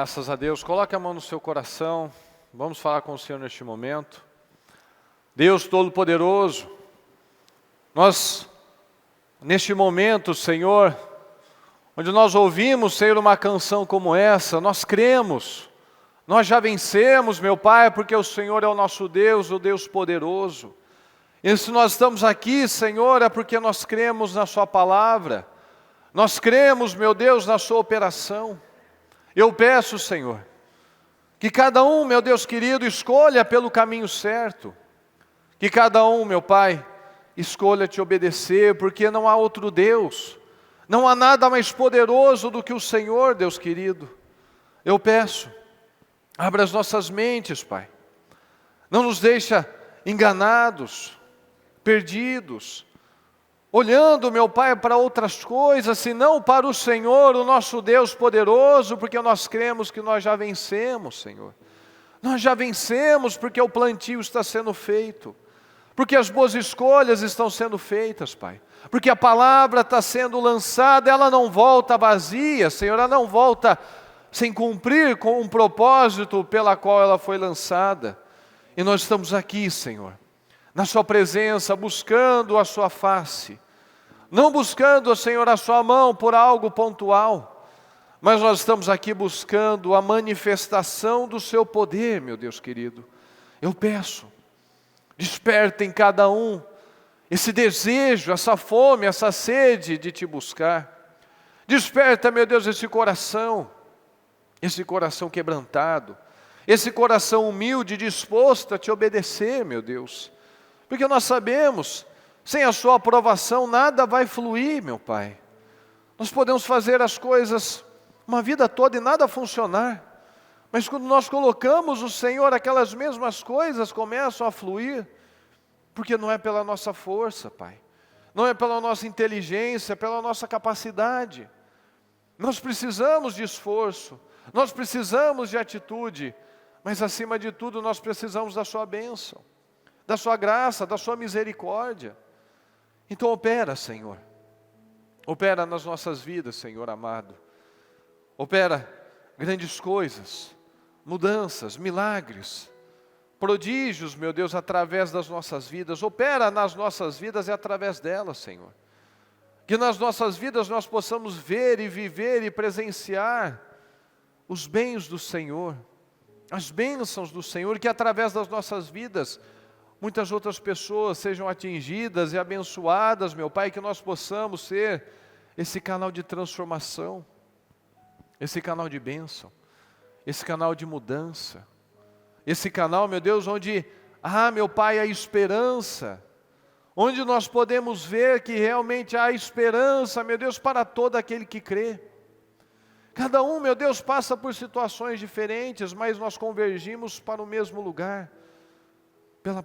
Graças a Deus. Coloque a mão no seu coração. Vamos falar com o Senhor neste momento. Deus Todo-Poderoso, nós, neste momento, Senhor, onde nós ouvimos, Senhor, uma canção como essa, nós cremos, nós já vencemos, meu Pai, porque o Senhor é o nosso Deus, o Deus poderoso. E se nós estamos aqui, Senhor, é porque nós cremos na Sua palavra, nós cremos, meu Deus, na Sua operação. Eu peço, Senhor, que cada um, meu Deus querido, escolha pelo caminho certo. Que cada um, meu Pai, escolha te obedecer, porque não há outro Deus. Não há nada mais poderoso do que o Senhor, Deus querido. Eu peço, abra as nossas mentes, Pai. Não nos deixa enganados, perdidos, olhando, meu Pai, para outras coisas, senão para o Senhor, o nosso Deus poderoso, porque nós cremos que nós já vencemos, Senhor. Nós já vencemos porque o plantio está sendo feito, porque as boas escolhas estão sendo feitas, Pai. Porque a palavra está sendo lançada, ela não volta vazia, Senhor, ela não volta sem cumprir com um propósito pela qual ela foi lançada. E nós estamos aqui, Senhor, na Sua presença, buscando a Sua face. Não buscando, Senhor, a Sua mão por algo pontual, mas nós estamos aqui buscando a manifestação do Seu poder, meu Deus querido. Eu peço, desperta em cada um esse desejo, essa fome, essa sede de Te buscar. Desperta, meu Deus, esse coração quebrantado, esse coração humilde, disposto a Te obedecer, meu Deus. Porque nós sabemos, sem a Sua aprovação nada vai fluir, meu Pai. Nós podemos fazer as coisas uma vida toda e nada funcionar. Mas quando nós colocamos o Senhor, aquelas mesmas coisas começam a fluir. Porque não é pela nossa força, Pai. Não é pela nossa inteligência, é pela nossa capacidade. Nós precisamos de esforço. Nós precisamos de atitude. Mas acima de tudo nós precisamos da Sua bênção, da Sua graça, da Sua misericórdia. Então opera, Senhor. Opera nas nossas vidas, Senhor amado. Opera grandes coisas, mudanças, milagres, prodígios, meu Deus, através das nossas vidas. Opera nas nossas vidas e através delas, Senhor. Que nas nossas vidas nós possamos ver e viver e presenciar os bens do Senhor, as bênçãos do Senhor, que através das nossas vidas muitas outras pessoas sejam atingidas e abençoadas, meu Pai, que nós possamos ser esse canal de transformação, esse canal de bênção, esse canal de mudança, esse canal, meu Deus, onde, meu Pai, há esperança, onde nós podemos ver que realmente há esperança, meu Deus, para todo aquele que crê. Cada um, meu Deus, passa por situações diferentes, mas nós convergimos para o mesmo lugar,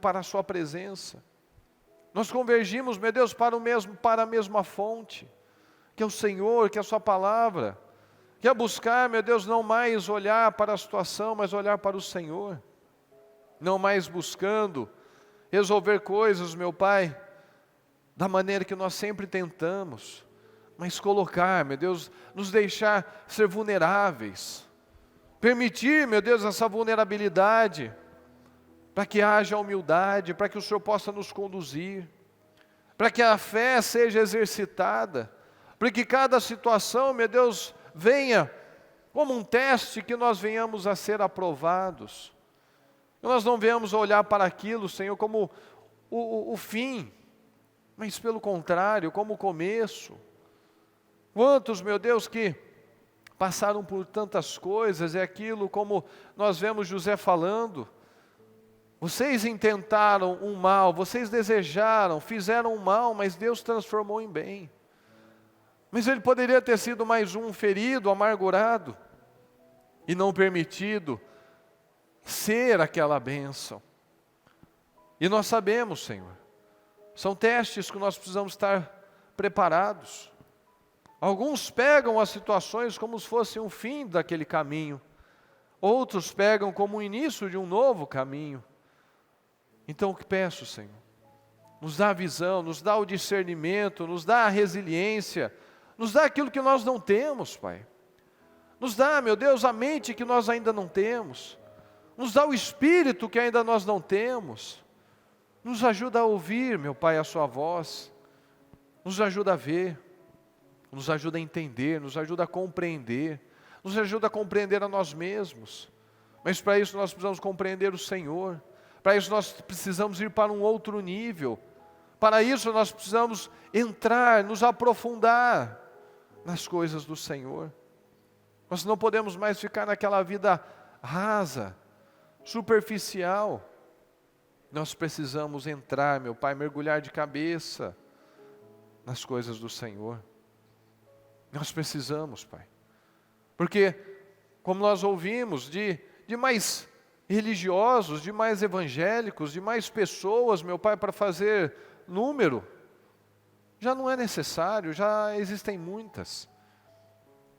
para a Sua presença. Nós convergimos, meu Deus, para a mesma fonte, que é o Senhor, que é a Sua palavra, que é buscar, meu Deus, não mais olhar para a situação, mas olhar para o Senhor. Não mais buscando resolver coisas, meu Pai, da maneira que nós sempre tentamos, mas colocar, meu Deus, nos deixar ser vulneráveis, permitir, meu Deus, essa vulnerabilidade, para que haja humildade, para que o Senhor possa nos conduzir, para que a fé seja exercitada, para que cada situação, meu Deus, venha como um teste, que nós venhamos a ser aprovados, que nós não venhamos a olhar para aquilo, Senhor, como o fim, mas pelo contrário, como o começo. Quantos, meu Deus, que passaram por tantas coisas, é aquilo como nós vemos José falando, vocês intentaram um mal, vocês desejaram, fizeram um mal, mas Deus transformou em bem. Mas ele poderia ter sido mais um ferido, amargurado, e não permitido ser aquela bênção. E nós sabemos, Senhor, são testes que nós precisamos estar preparados. Alguns pegam as situações como se fosse um fim daquele caminho, outros pegam como o início de um novo caminho. Então, o que peço, Senhor? Nos dá a visão, nos dá o discernimento, nos dá a resiliência, nos dá aquilo que nós não temos, Pai. Nos dá, meu Deus, a mente que nós ainda não temos. Nos dá o espírito que ainda nós não temos. Nos ajuda a ouvir, meu Pai, a sua voz. Nos ajuda a ver. Nos ajuda a entender, nos ajuda a compreender. Nos ajuda a compreender a nós mesmos. Mas para isso nós precisamos compreender o Senhor. Para isso nós precisamos ir para um outro nível. Para isso nós precisamos entrar, nos aprofundar nas coisas do Senhor. Nós não podemos mais ficar naquela vida rasa, superficial. Nós precisamos entrar, meu Pai, mergulhar de cabeça nas coisas do Senhor. Nós precisamos, Pai. Porque, como nós ouvimos, de mais religiosos, de mais evangélicos, de mais pessoas, meu Pai, para fazer número, já não é necessário, já existem muitas.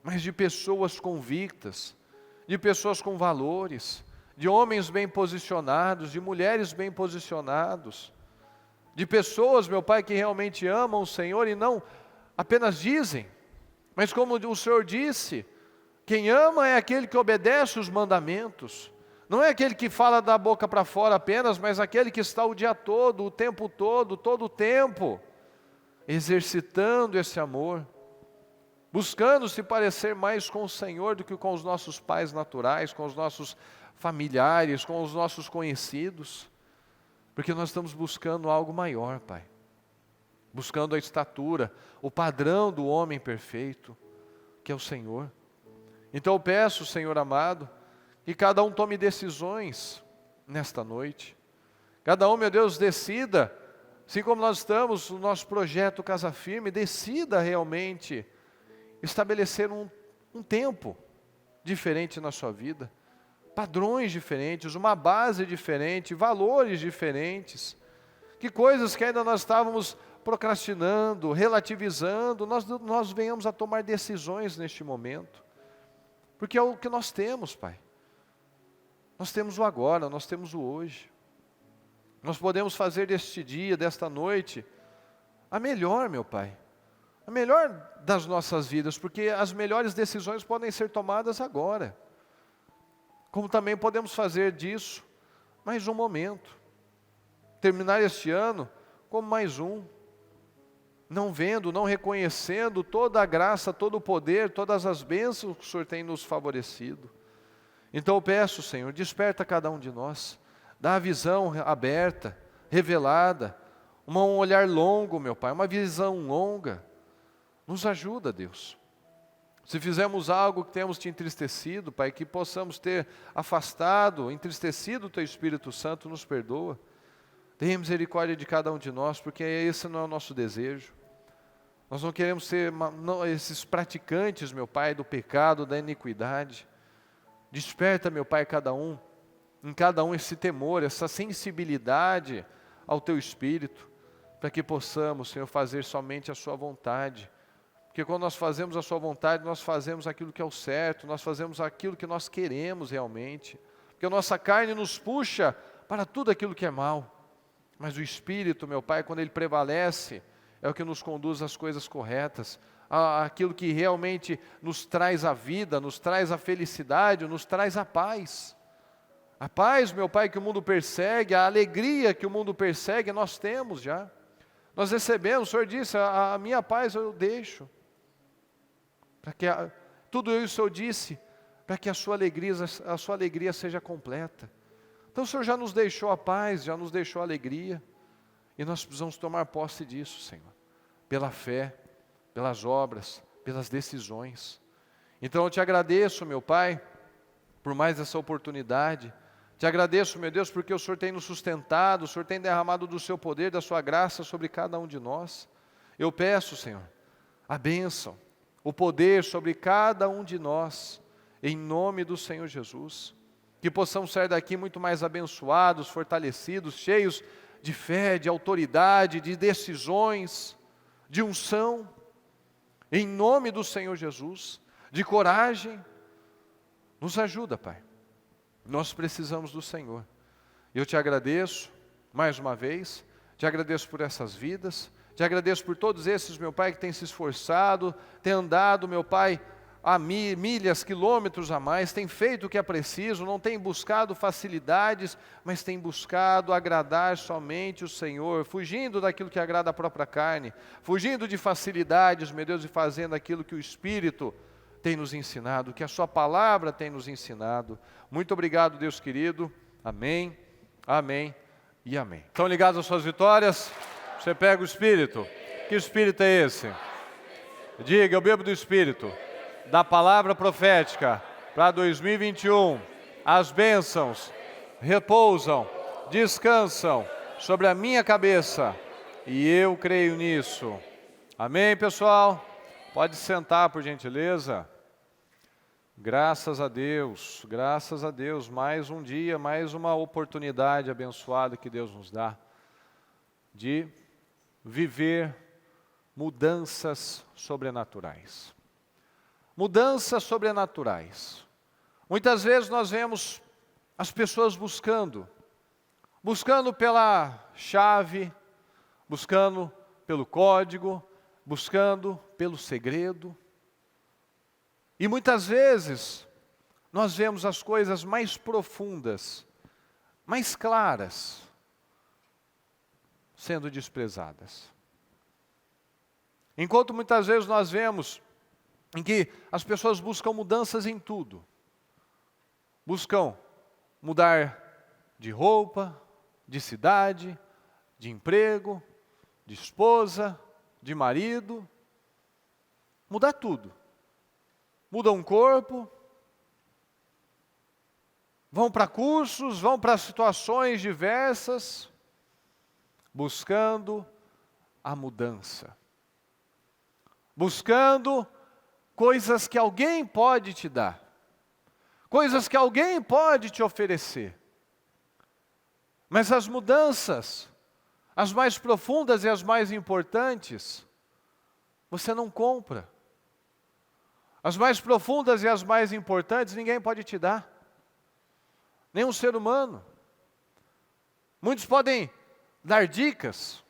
Mas de pessoas convictas, de pessoas com valores, de homens bem posicionados, de mulheres bem posicionados, de pessoas, meu Pai, que realmente amam o Senhor e não apenas dizem, mas como o Senhor disse, quem ama é aquele que obedece os mandamentos. Não é aquele que fala da boca para fora apenas, mas aquele que está o dia todo, o tempo todo o tempo, exercitando esse amor, buscando se parecer mais com o Senhor do que com os nossos pais naturais, com os nossos familiares, com os nossos conhecidos, porque nós estamos buscando algo maior, Pai, buscando a estatura, o padrão do homem perfeito, que é o Senhor. Então eu peço, Senhor amado, que cada um tome decisões nesta noite. Cada um, meu Deus, decida, assim como nós estamos no nosso projeto Casa Firme, decida realmente estabelecer um tempo diferente na sua vida, padrões diferentes, uma base diferente, valores diferentes, que coisas que ainda nós estávamos procrastinando, relativizando, nós venhamos a tomar decisões neste momento, porque é o que nós temos, Pai. Nós temos o agora, nós temos o hoje. Nós podemos fazer deste dia, desta noite, a melhor, meu Pai. A melhor das nossas vidas, porque as melhores decisões podem ser tomadas agora. Como também podemos fazer disso mais um momento. Terminar este ano como mais um. Não vendo, não reconhecendo toda a graça, todo o poder, todas as bênçãos que o Senhor tem nos favorecido. Então eu peço, Senhor, desperta cada um de nós, dá a visão aberta, revelada, um olhar longo, meu Pai, uma visão longa. Nos ajuda, Deus. Se fizermos algo que temos te entristecido, Pai, que possamos ter afastado, entristecido o Teu Espírito Santo, nos perdoa. Tenha misericórdia de cada um de nós, porque esse não é o nosso desejo. Nós não queremos ser esses praticantes, meu Pai, do pecado, da iniquidade. Desperta, meu Pai, em cada um esse temor, essa sensibilidade ao Teu Espírito, para que possamos, Senhor, fazer somente a Sua vontade. Porque quando nós fazemos a Sua vontade, nós fazemos aquilo que é o certo, nós fazemos aquilo que nós queremos realmente. Porque a nossa carne nos puxa para tudo aquilo que é mal. Mas o Espírito, meu Pai, quando ele prevalece, é o que nos conduz às coisas corretas, aquilo que realmente nos traz a vida, nos traz a felicidade, nos traz a paz. A paz, meu Pai, que o mundo persegue, a alegria que o mundo persegue, nós temos já. Nós recebemos, o Senhor disse, a minha paz eu deixo. Para que tudo isso o Senhor disse, para que a sua alegria seja completa. Então o Senhor já nos deixou a paz, já nos deixou a alegria. E nós precisamos tomar posse disso, Senhor. Pela fé, pelas obras, pelas decisões. Então eu te agradeço, meu Pai, por mais essa oportunidade. Te agradeço, meu Deus, porque o Senhor tem nos sustentado, o Senhor tem derramado do seu poder, da sua graça sobre cada um de nós. Eu peço, Senhor, a bênção, o poder sobre cada um de nós, em nome do Senhor Jesus. Que possamos sair daqui muito mais abençoados, fortalecidos, cheios de fé, de autoridade, de decisões, de unção, em nome do Senhor Jesus, de coragem. Nos ajuda, Pai. Nós precisamos do Senhor. Eu te agradeço mais uma vez, te agradeço por essas vidas, te agradeço por todos esses, meu Pai, que têm se esforçado, têm andado, meu Pai, a milhas, quilômetros a mais, tem feito o que é preciso, não tem buscado facilidades, mas tem buscado agradar somente o Senhor, fugindo daquilo que agrada a própria carne, fugindo de facilidades, meu Deus, e fazendo aquilo que o Espírito tem nos ensinado, que a sua palavra tem nos ensinado. Muito obrigado, Deus querido. Amém, amém e amém. Estão ligados às suas vitórias? Você pega o Espírito. Que Espírito é esse? Diga, eu bebo do Espírito, da palavra profética para 2021. As bênçãos repousam, descansam sobre a minha cabeça e eu creio nisso. Amém, pessoal? Pode sentar, por gentileza. Graças a Deus, mais um dia, mais uma oportunidade abençoada que Deus nos dá de viver mudanças sobrenaturais. Mudanças sobrenaturais. Muitas vezes nós vemos as pessoas buscando pela chave, buscando pelo código, buscando pelo segredo. E muitas vezes nós vemos as coisas mais profundas, mais claras, sendo desprezadas. Enquanto muitas vezes nós vemos em que as pessoas buscam mudanças em tudo. Buscam mudar de roupa, de cidade, de emprego, de esposa, de marido. Mudar tudo. Mudam o corpo, vão para cursos, vão para situações diversas, buscando a mudança. Buscando coisas que alguém pode te dar, coisas que alguém pode te oferecer. Mas as mudanças, as mais profundas e as mais importantes, você não compra. As mais profundas e as mais importantes ninguém pode te dar, nenhum ser humano. Muitos podem dar dicas,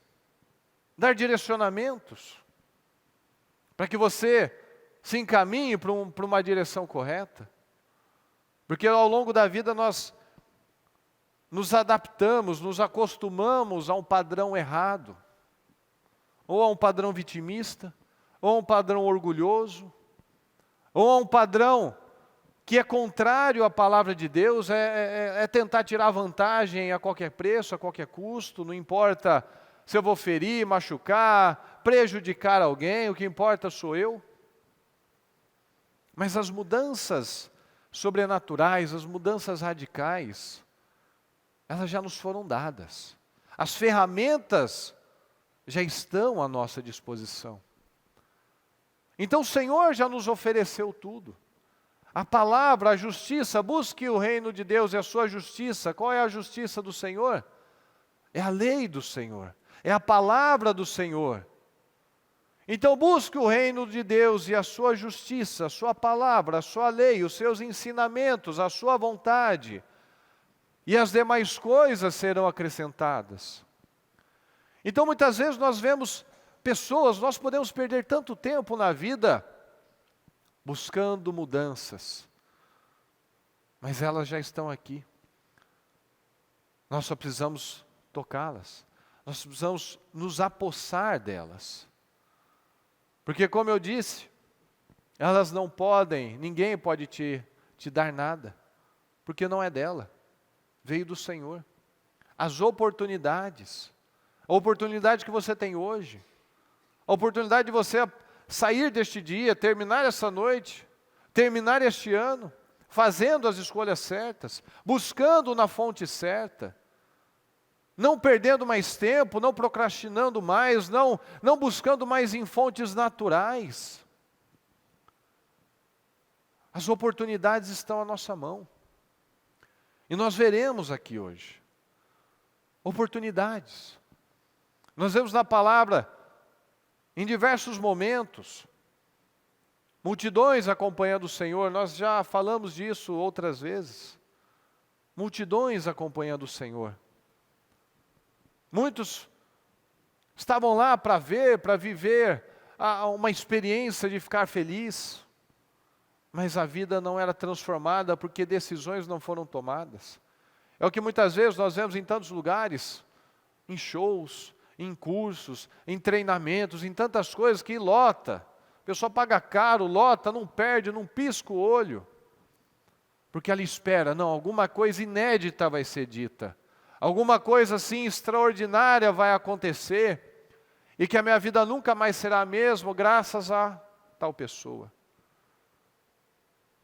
dar direcionamentos, para que você se encaminhe para uma direção correta. Porque ao longo da vida nós nos adaptamos, nos acostumamos a um padrão errado, ou a um padrão vitimista, ou a um padrão orgulhoso, ou a um padrão que é contrário à palavra de Deus, é tentar tirar vantagem a qualquer preço, a qualquer custo, não importa se eu vou ferir, machucar, prejudicar alguém, o que importa sou eu. Mas as mudanças sobrenaturais, as mudanças radicais, elas já nos foram dadas. As ferramentas já estão à nossa disposição. Então o Senhor já nos ofereceu tudo. A palavra, a justiça, busque o reino de Deus e a sua justiça. Qual é a justiça do Senhor? É a lei do Senhor, é a palavra do Senhor. Então busque o reino de Deus e a sua justiça, a sua palavra, a sua lei, os seus ensinamentos, a sua vontade. E as demais coisas serão acrescentadas. Então muitas vezes nós vemos pessoas, nós podemos perder tanto tempo na vida buscando mudanças. Mas elas já estão aqui. Nós só precisamos tocá-las. Nós precisamos nos apossar delas. Porque como eu disse, elas não podem, ninguém pode te dar nada, porque não é dela, veio do Senhor. As oportunidades, a oportunidade que você tem hoje, a oportunidade de você sair deste dia, terminar essa noite, terminar este ano, fazendo as escolhas certas, buscando na fonte certa, não perdendo mais tempo, não procrastinando mais, não buscando mais em fontes naturais. As oportunidades estão à nossa mão. E nós veremos aqui hoje oportunidades. Nós vemos na palavra, em diversos momentos, multidões acompanhando o Senhor. Nós já falamos disso outras vezes. Multidões acompanhando o Senhor. Muitos estavam lá para ver, para viver uma experiência de ficar feliz, mas a vida não era transformada porque decisões não foram tomadas. É o que muitas vezes nós vemos em tantos lugares, em shows, em cursos, em treinamentos, em tantas coisas que lota. O pessoal paga caro, lota, não perde, não pisca o olho. Porque ela espera, não, alguma coisa inédita vai ser dita. Alguma coisa assim extraordinária vai acontecer. E que a minha vida nunca mais será a mesma graças a tal pessoa.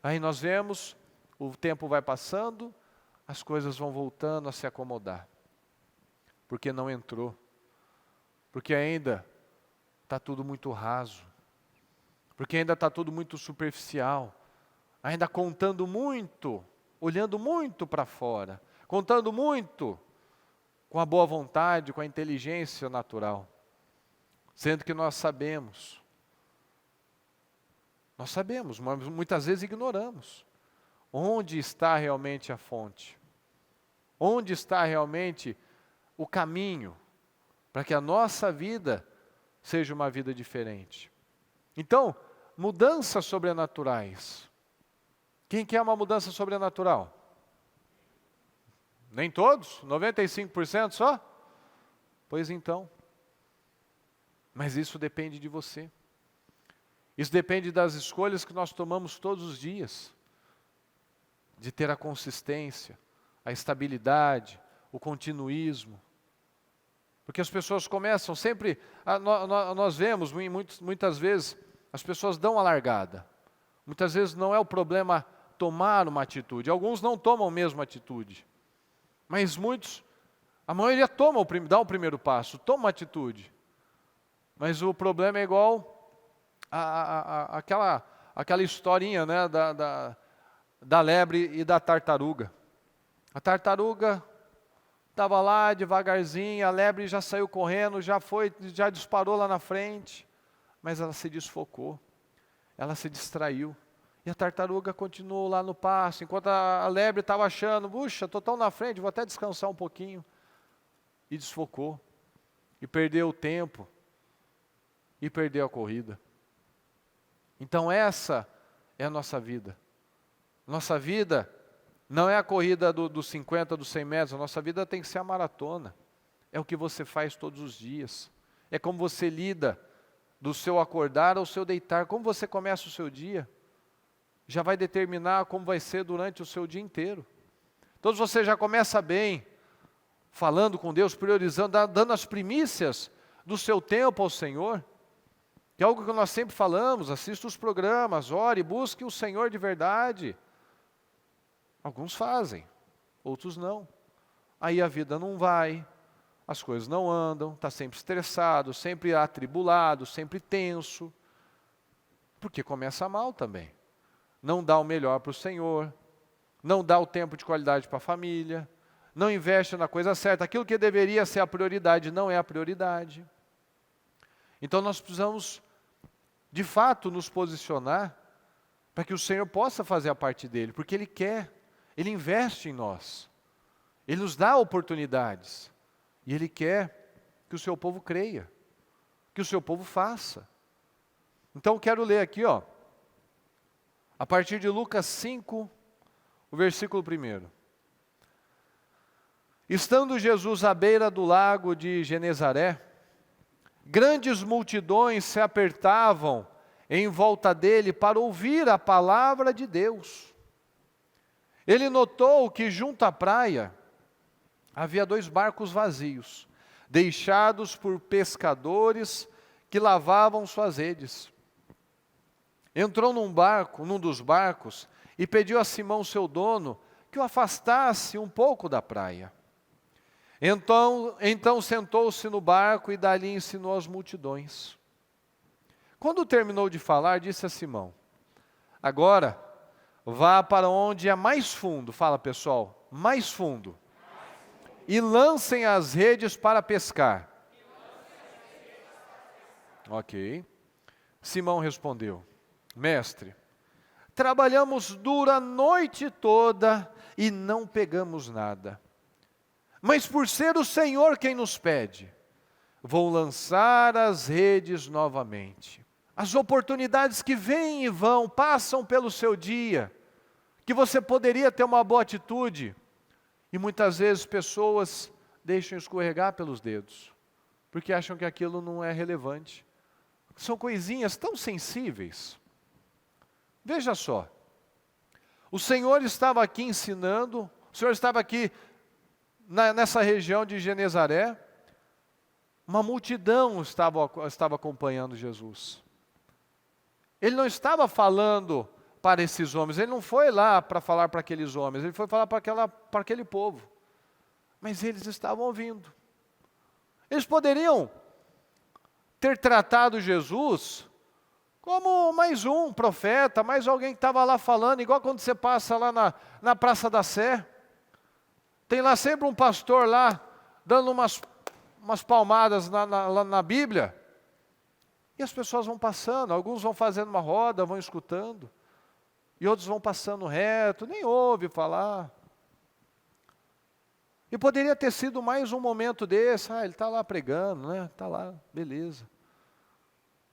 Aí nós vemos, o tempo vai passando, as coisas vão voltando a se acomodar. Porque não entrou. Porque ainda está tudo muito raso. Porque ainda está tudo muito superficial. Ainda contando muito, olhando muito para fora. Contando muito com a boa vontade, com a inteligência natural. Sendo que nós sabemos, mas muitas vezes ignoramos. Onde está realmente a fonte? Onde está realmente o caminho para que a nossa vida seja uma vida diferente? Então, mudanças sobrenaturais. Quem quer uma mudança sobrenatural? Nem todos? 95% só? Pois então. Mas isso depende de você. Isso depende das escolhas que nós tomamos todos os dias. De ter a consistência, a estabilidade, o continuismo. Porque as pessoas começam sempre, nós vemos muitas vezes, as pessoas dão a largada. Muitas vezes não é o problema tomar uma atitude. Alguns não tomam mesmo atitude. Mas muitos, a maioria dá o primeiro passo, toma uma atitude. Mas o problema é igual aquela historinha, né, da lebre e da tartaruga. A tartaruga estava lá devagarzinho, a lebre já saiu correndo, já disparou lá na frente, mas ela se desfocou, ela se distraiu. E a tartaruga continuou lá no pasto, enquanto a lebre estava achando, puxa, estou tão na frente, vou até descansar um pouquinho. E desfocou, e perdeu o tempo, e perdeu a corrida. Então essa é a nossa vida. Nossa vida não é a corrida dos 50, dos 100 metros, a nossa vida tem que ser a maratona. É o que você faz todos os dias. É como você lida do seu acordar ao seu deitar, como você começa o seu dia. Já vai determinar como vai ser durante o seu dia inteiro. Então se você já começa bem, falando com Deus, priorizando, dando as primícias do seu tempo ao Senhor, que é algo que nós sempre falamos, assista os programas, ore, busque o Senhor de verdade. Alguns fazem, outros não. Aí a vida não vai, as coisas não andam, está sempre estressado, sempre atribulado, sempre tenso. Porque começa mal também. Não dá o melhor para o Senhor, não dá o tempo de qualidade para a família, não investe na coisa certa. Aquilo que deveria ser a prioridade não é a prioridade. Então nós precisamos, de fato, nos posicionar para que o Senhor possa fazer a parte dele, porque Ele quer, Ele investe em nós, Ele nos dá oportunidades, e Ele quer que o seu povo creia, que o seu povo faça. Então quero ler aqui, a partir de Lucas 5, o versículo 1. Estando Jesus à beira do lago de Genezaré, grandes multidões se apertavam em volta dele para ouvir a palavra de Deus. Ele notou que junto à praia havia 2 barcos vazios, deixados por pescadores que lavavam suas redes. Entrou num dos barcos e pediu a Simão, seu dono, que o afastasse um pouco da praia. Então sentou-se no barco e dali ensinou as multidões. Quando terminou de falar, disse a Simão: agora vá para onde é mais fundo, fala pessoal, mais fundo, e lancem as redes para pescar. Ok. Simão respondeu: mestre, trabalhamos dura a noite toda e não pegamos nada. Mas por ser o Senhor quem nos pede, vou lançar as redes novamente. as oportunidades que vêm e vão, passam pelo seu dia, que você poderia ter uma boa atitude, e muitas vezes pessoas deixam escorregar pelos dedos, porque acham que aquilo não é relevante. São coisinhas tão sensíveis. Veja só, o Senhor estava aqui ensinando, o Senhor estava aqui nessa região de Genezaré, uma multidão estava acompanhando Jesus. Ele não estava falando para esses homens, ele não foi lá para falar para aqueles homens, ele foi falar para aquele povo. Mas eles estavam ouvindo. Eles poderiam ter tratado Jesus como mais um profeta, mais alguém que estava lá falando, igual quando você passa lá na Praça da Sé. Tem lá sempre um pastor lá, dando umas palmadas lá na Bíblia. E as pessoas vão passando, alguns vão fazendo uma roda, vão escutando. E outros vão passando reto, nem ouve falar. E poderia ter sido mais um momento desse, ele está lá pregando, né? Está lá, beleza.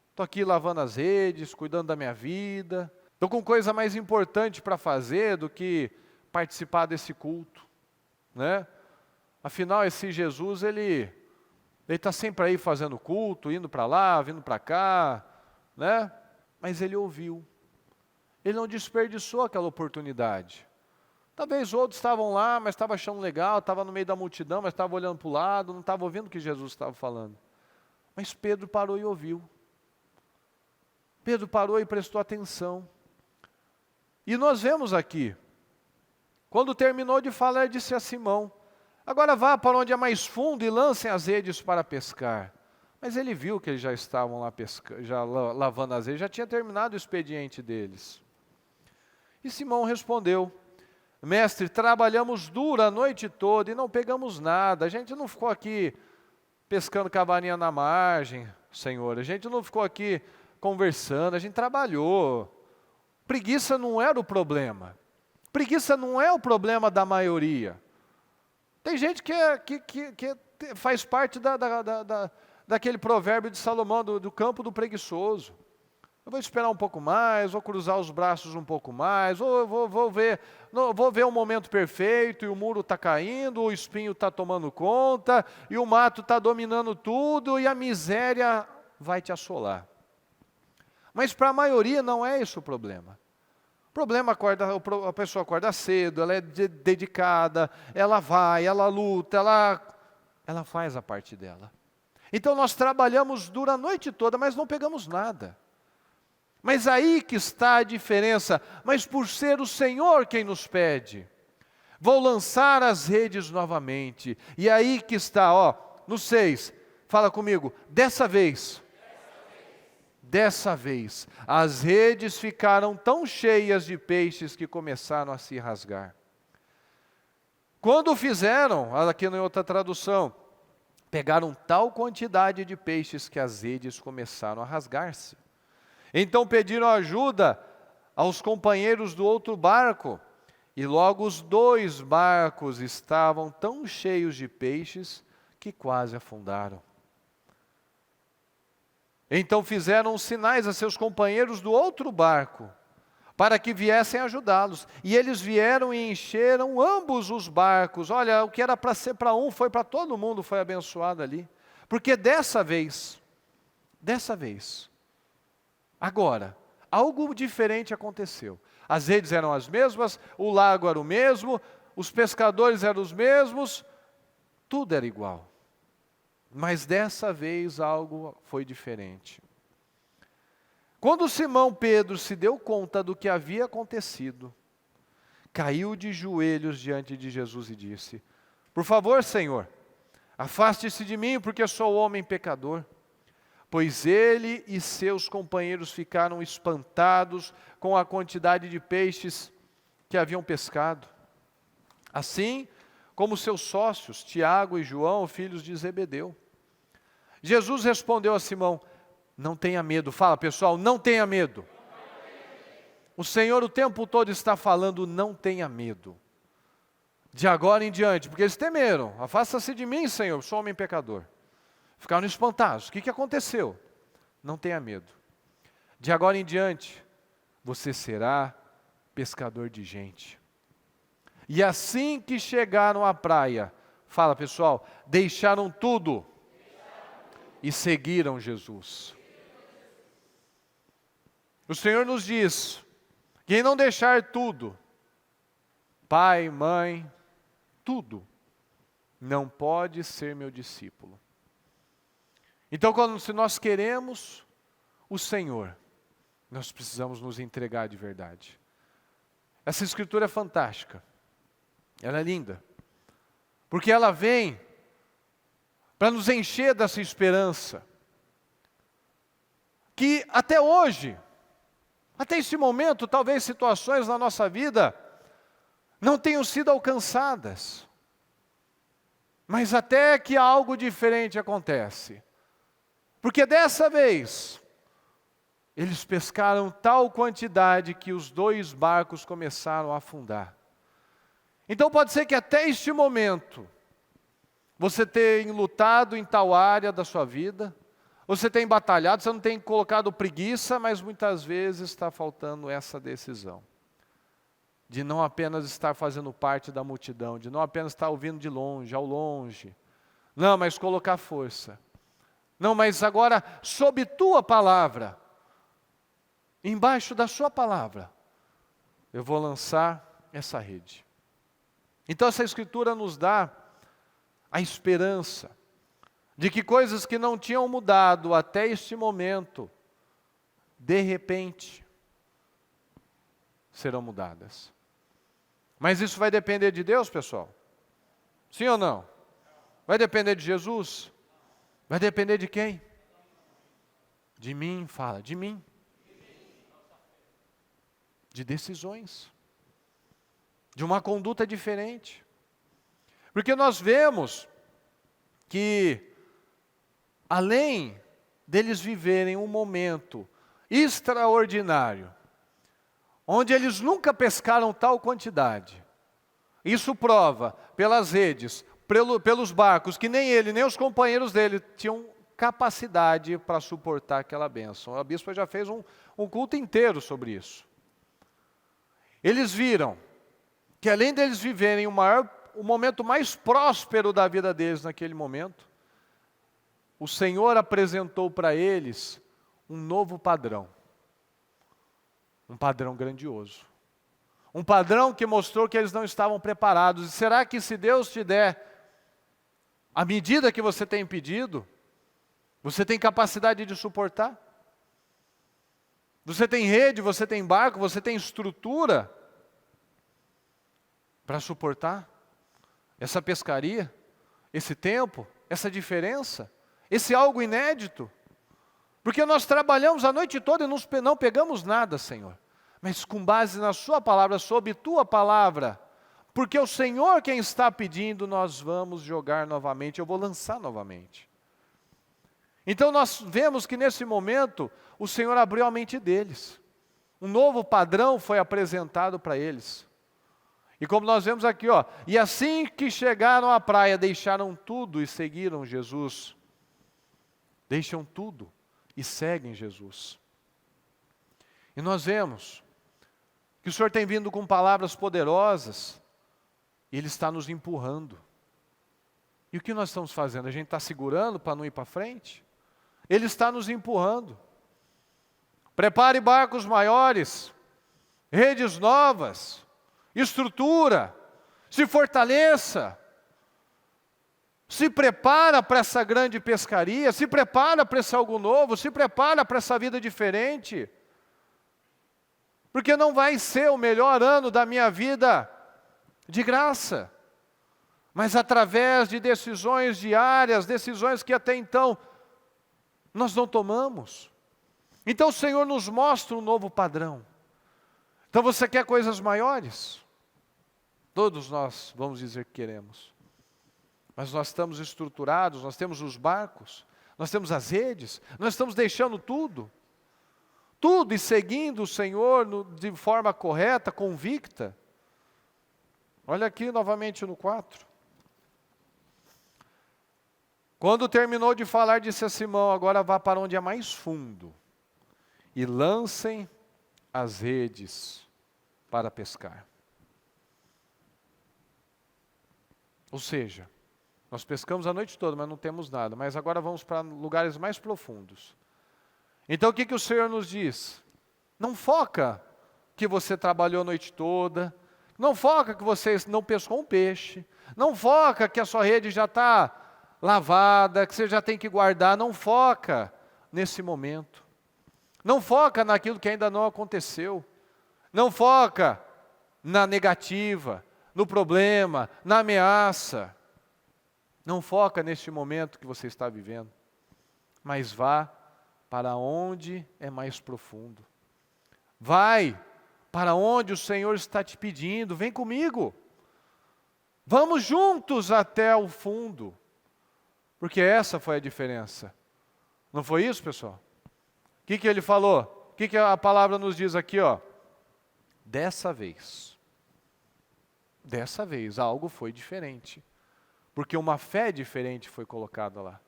Estou aqui lavando as redes, cuidando da minha vida. Estou com coisa mais importante para fazer do que participar desse culto, né? Afinal, esse Jesus, ele está sempre aí fazendo culto, indo para lá, vindo para cá, né? Mas ele ouviu. Ele não desperdiçou aquela oportunidade. Talvez outros estavam lá, mas estavam achando legal, estava no meio da multidão, mas estava olhando para o lado, não estava ouvindo o que Jesus estava falando. Mas Pedro parou e ouviu. Pedro parou e prestou atenção. E nós vemos aqui, quando terminou de falar, disse a Simão: agora vá para onde é mais fundo e lancem as redes para pescar. Mas ele viu que eles já estavam lá já lavando as redes, já tinha terminado o expediente deles. E Simão respondeu: mestre, trabalhamos duro a noite toda e não pegamos nada. A gente não ficou aqui pescando cavalinha na margem, Senhor. A gente não ficou aqui conversando, a gente trabalhou. Preguiça não era o problema. Preguiça não é o problema da maioria. Tem gente que faz parte daquele provérbio de Salomão, do campo do preguiçoso. Eu vou esperar um pouco mais, vou cruzar os braços um pouco mais, vou ver o momento perfeito, e o muro está caindo, o espinho está tomando conta, e o mato está dominando tudo, e a miséria vai te assolar. Mas para a maioria não é esse o problema. O problema a pessoa acorda cedo, ela é dedicada, ela vai, ela luta, ela faz a parte dela. Então nós trabalhamos duro a noite toda, mas não pegamos nada. Mas aí que está a diferença, mas por ser o Senhor quem nos pede, vou lançar as redes novamente. E aí que está, no 6, fala comigo, dessa vez, as redes ficaram tão cheias de peixes que começaram a se rasgar. Quando fizeram, aqui em outra tradução, pegaram tal quantidade de peixes que as redes começaram a rasgar-se. Então pediram ajuda aos companheiros do outro barco, e logo os 2 barcos estavam tão cheios de peixes que quase afundaram. Então fizeram sinais a seus companheiros do outro barco, para que viessem ajudá-los. E eles vieram e encheram ambos os barcos. Olha, o que era para ser para um, foi para todo mundo, foi abençoado ali. Porque dessa vez, agora, algo diferente aconteceu. As redes eram as mesmas, o lago era o mesmo, os pescadores eram os mesmos, tudo era igual. Mas dessa vez algo foi diferente. Quando Simão Pedro se deu conta do que havia acontecido, caiu de joelhos diante de Jesus e disse: por favor, Senhor, afaste-se de mim, porque sou homem pecador. Pois ele e seus companheiros ficaram espantados com a quantidade de peixes que haviam pescado. Assim como seus sócios, Tiago e João, filhos de Zebedeu. Jesus respondeu a Simão: não tenha medo. Fala, pessoal, não tenha medo. O Senhor o tempo todo está falando, não tenha medo. De agora em diante, porque eles temeram. Afasta-se de mim, Senhor, sou homem pecador. Ficaram espantados. O que aconteceu? Não tenha medo. De agora em diante, você será pescador de gente. E assim que chegaram à praia, fala pessoal, deixaram tudo e seguiram Jesus. O Senhor nos diz, quem não deixar tudo, pai, mãe, tudo, não pode ser meu discípulo. Então, se nós queremos o Senhor, nós precisamos nos entregar de verdade. Essa escritura é fantástica. Ela é linda. Porque ela vem para nos encher dessa esperança. Que até hoje, até esse momento, talvez situações na nossa vida não tenham sido alcançadas. Mas até que algo diferente acontece. Porque dessa vez, eles pescaram tal quantidade que os 2 barcos começaram a afundar. Então pode ser que até este momento, você tenha lutado em tal área da sua vida, você tem batalhado, você não tem colocado preguiça, mas muitas vezes está faltando essa decisão. De não apenas estar fazendo parte da multidão, de não apenas estar ouvindo de longe, ao longe. Não, mas colocar força. Não, mas agora, sob tua palavra, embaixo da sua palavra, eu vou lançar essa rede. Então essa escritura nos dá a esperança de que coisas que não tinham mudado até este momento, de repente, serão mudadas. Mas isso vai depender de Deus, pessoal? Sim ou não? Vai depender de Jesus? Vai depender de quem? De mim, fala, de mim. De decisões. De uma conduta diferente. Porque nós vemos que, além deles viverem um momento extraordinário, onde eles nunca pescaram tal quantidade, isso prova pelas redes, pelos barcos, que nem ele, nem os companheiros dele tinham capacidade para suportar aquela bênção. A bispa já fez um culto inteiro sobre isso. Eles viram que além deles viverem o momento mais próspero da vida deles naquele momento, o Senhor apresentou para eles um novo padrão. Um padrão grandioso. Um padrão que mostrou que eles não estavam preparados. E será que se Deus te der a medida que você tem pedido, você tem capacidade de suportar? Você tem rede, você tem barco, você tem estrutura para suportar essa pescaria, esse tempo, essa diferença, esse algo inédito? Porque nós trabalhamos a noite toda e não pegamos nada, Senhor. Mas com base na sua palavra, sob tua palavra, porque o Senhor quem está pedindo, nós vamos jogar novamente, eu vou lançar novamente. Então nós vemos que nesse momento, o Senhor abriu a mente deles. Um novo padrão foi apresentado para eles. E como nós vemos aqui, e assim que chegaram à praia, deixaram tudo e seguiram Jesus. Deixam tudo e seguem Jesus. E nós vemos que o Senhor tem vindo com palavras poderosas, e Ele está nos empurrando. E o que nós estamos fazendo? A gente está segurando para não ir para frente? Ele está nos empurrando. Prepare barcos maiores, redes novas, estrutura, se fortaleça, se prepara para essa grande pescaria, se prepara para esse algo novo, se prepara para essa vida diferente. Porque não vai ser o melhor ano da minha vida de graça, mas através de decisões diárias, decisões que até então nós não tomamos. Então o Senhor nos mostra um novo padrão. Então você quer coisas maiores? Todos nós vamos dizer que queremos. Mas nós estamos estruturados, nós temos os barcos, nós temos as redes, nós estamos deixando tudo e seguindo o Senhor de forma correta, convicta. Olha aqui novamente no 4. Quando terminou de falar, disse a Simão, agora vá para onde é mais fundo, e lancem as redes para pescar. Ou seja, nós pescamos a noite toda, mas não temos nada. Mas agora vamos para lugares mais profundos. Então o que o Senhor nos diz? Não foca que você trabalhou a noite toda. Não foca que você não pescou um peixe. Não foca que a sua rede já está lavada, que você já tem que guardar. Não foca nesse momento. Não foca naquilo que ainda não aconteceu. Não foca na negativa, no problema, na ameaça. Não foca neste momento que você está vivendo, mas vá para onde é mais profundo. Vai para onde o Senhor está te pedindo. Vem comigo. Vamos juntos até o fundo. Porque essa foi a diferença. Não foi isso, pessoal? O que ele falou? O que a palavra nos diz aqui, ó? Dessa vez algo foi diferente. Porque uma fé diferente foi colocada lá.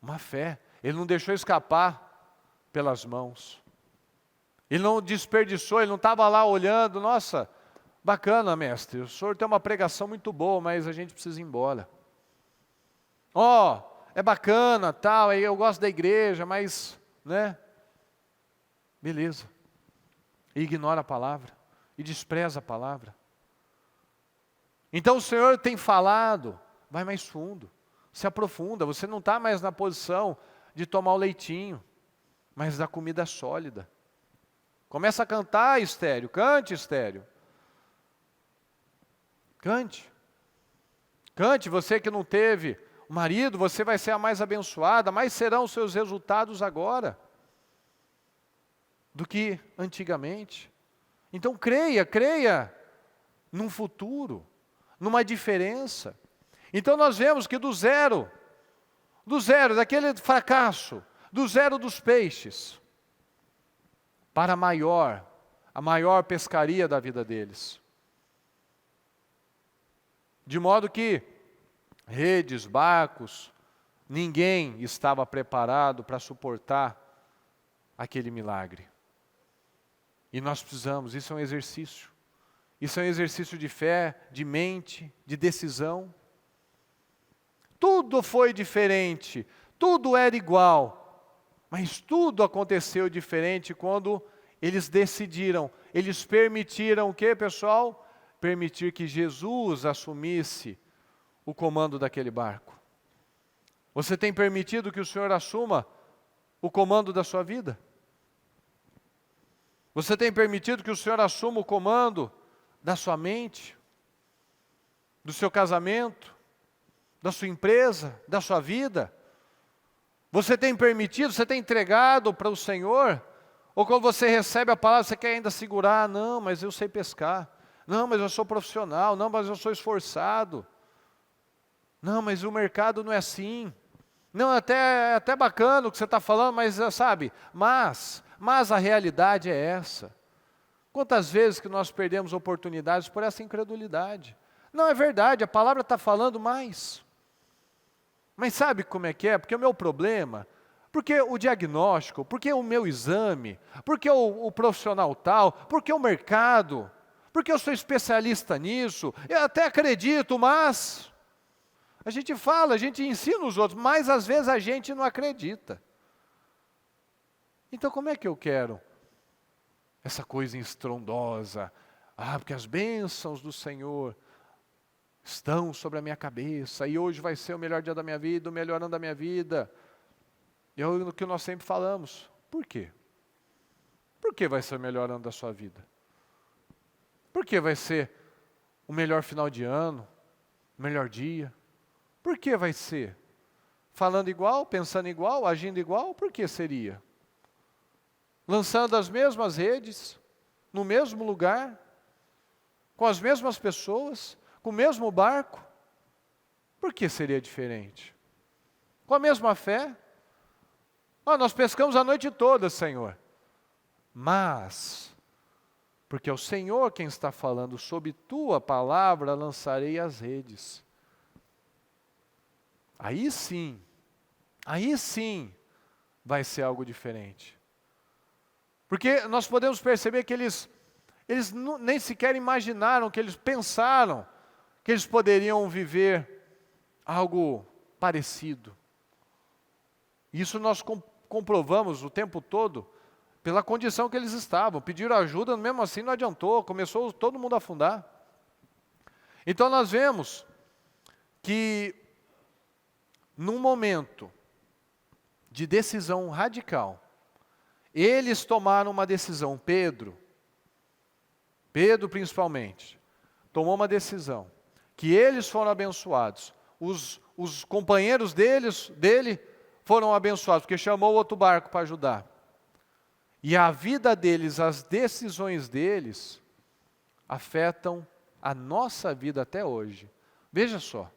Uma fé. Ele não deixou escapar pelas mãos. Ele não desperdiçou, ele não estava lá olhando, nossa, bacana, mestre, o senhor tem uma pregação muito boa, mas a gente precisa ir embora. É bacana, tal, eu gosto da igreja, mas, né? Beleza. E ignora a palavra, e despreza a palavra. Então o Senhor tem falado, vai mais fundo, se aprofunda, você não está mais na posição de tomar o leitinho, mas da comida sólida. Começa a cantar, Estéreo, cante, Estéreo. Cante. Cante, você que não teve marido, você vai ser a mais abençoada, mais serão os seus resultados agora do que antigamente. Então creia num futuro, numa diferença. Então nós vemos que do zero, daquele fracasso, do zero dos peixes, para a maior pescaria da vida deles. De modo que redes, barcos, ninguém estava preparado para suportar aquele milagre. E nós precisamos, isso é um exercício. Isso é um exercício de fé, de mente, de decisão. Tudo foi diferente, tudo era igual. Mas tudo aconteceu diferente quando eles decidiram, eles permitiram o que, pessoal? Permitir que Jesus assumisse o comando daquele barco. Você tem permitido que o Senhor assuma o comando da sua vida? Você tem permitido que o Senhor assuma o comando da sua mente, do seu casamento, da sua empresa, da sua vida? Você tem permitido, você tem entregado para o Senhor? Ou quando você recebe a palavra, você quer ainda segurar? Não, mas eu sei pescar. Não, mas eu sou profissional. Não, mas eu sou esforçado. Não, mas o mercado não é assim. Não, é até bacana o que você está falando, mas sabe, mas a realidade é essa. Quantas vezes que nós perdemos oportunidades por essa incredulidade? Não, é verdade, a palavra está falando mais. Mas sabe como é que é? Porque o meu problema, porque o diagnóstico, porque o meu exame, porque o profissional tal, porque o mercado, porque eu sou especialista nisso, eu até acredito, mas a gente fala, a gente ensina os outros, mas às vezes a gente não acredita. Então como é que eu quero essa coisa estrondosa? Porque as bênçãos do Senhor estão sobre a minha cabeça, e hoje vai ser o melhor dia da minha vida, o melhor ano da minha vida. E é o que nós sempre falamos. Por quê? Por que vai ser o melhor ano da sua vida? Por que vai ser o melhor final de ano, o melhor dia? Por que vai ser? Falando igual, pensando igual, agindo igual? Por que seria? Lançando as mesmas redes, no mesmo lugar, com as mesmas pessoas, com o mesmo barco? Por que seria diferente? Com a mesma fé? Nós pescamos a noite toda, Senhor. Mas, porque é o Senhor quem está falando, sob tua palavra lançarei as redes. Aí sim vai ser algo diferente. Porque nós podemos perceber que eles nem sequer imaginaram, que eles pensaram que eles poderiam viver algo parecido. Isso nós comprovamos o tempo todo pela condição que eles estavam. Pediram ajuda, mesmo assim não adiantou, começou todo mundo a afundar. Então nós vemos que num momento de decisão radical, eles tomaram uma decisão. Pedro principalmente, tomou uma decisão, que eles foram abençoados, os companheiros dele foram abençoados, porque chamou outro barco para ajudar. E a vida deles, as decisões deles, afetam a nossa vida até hoje. Veja só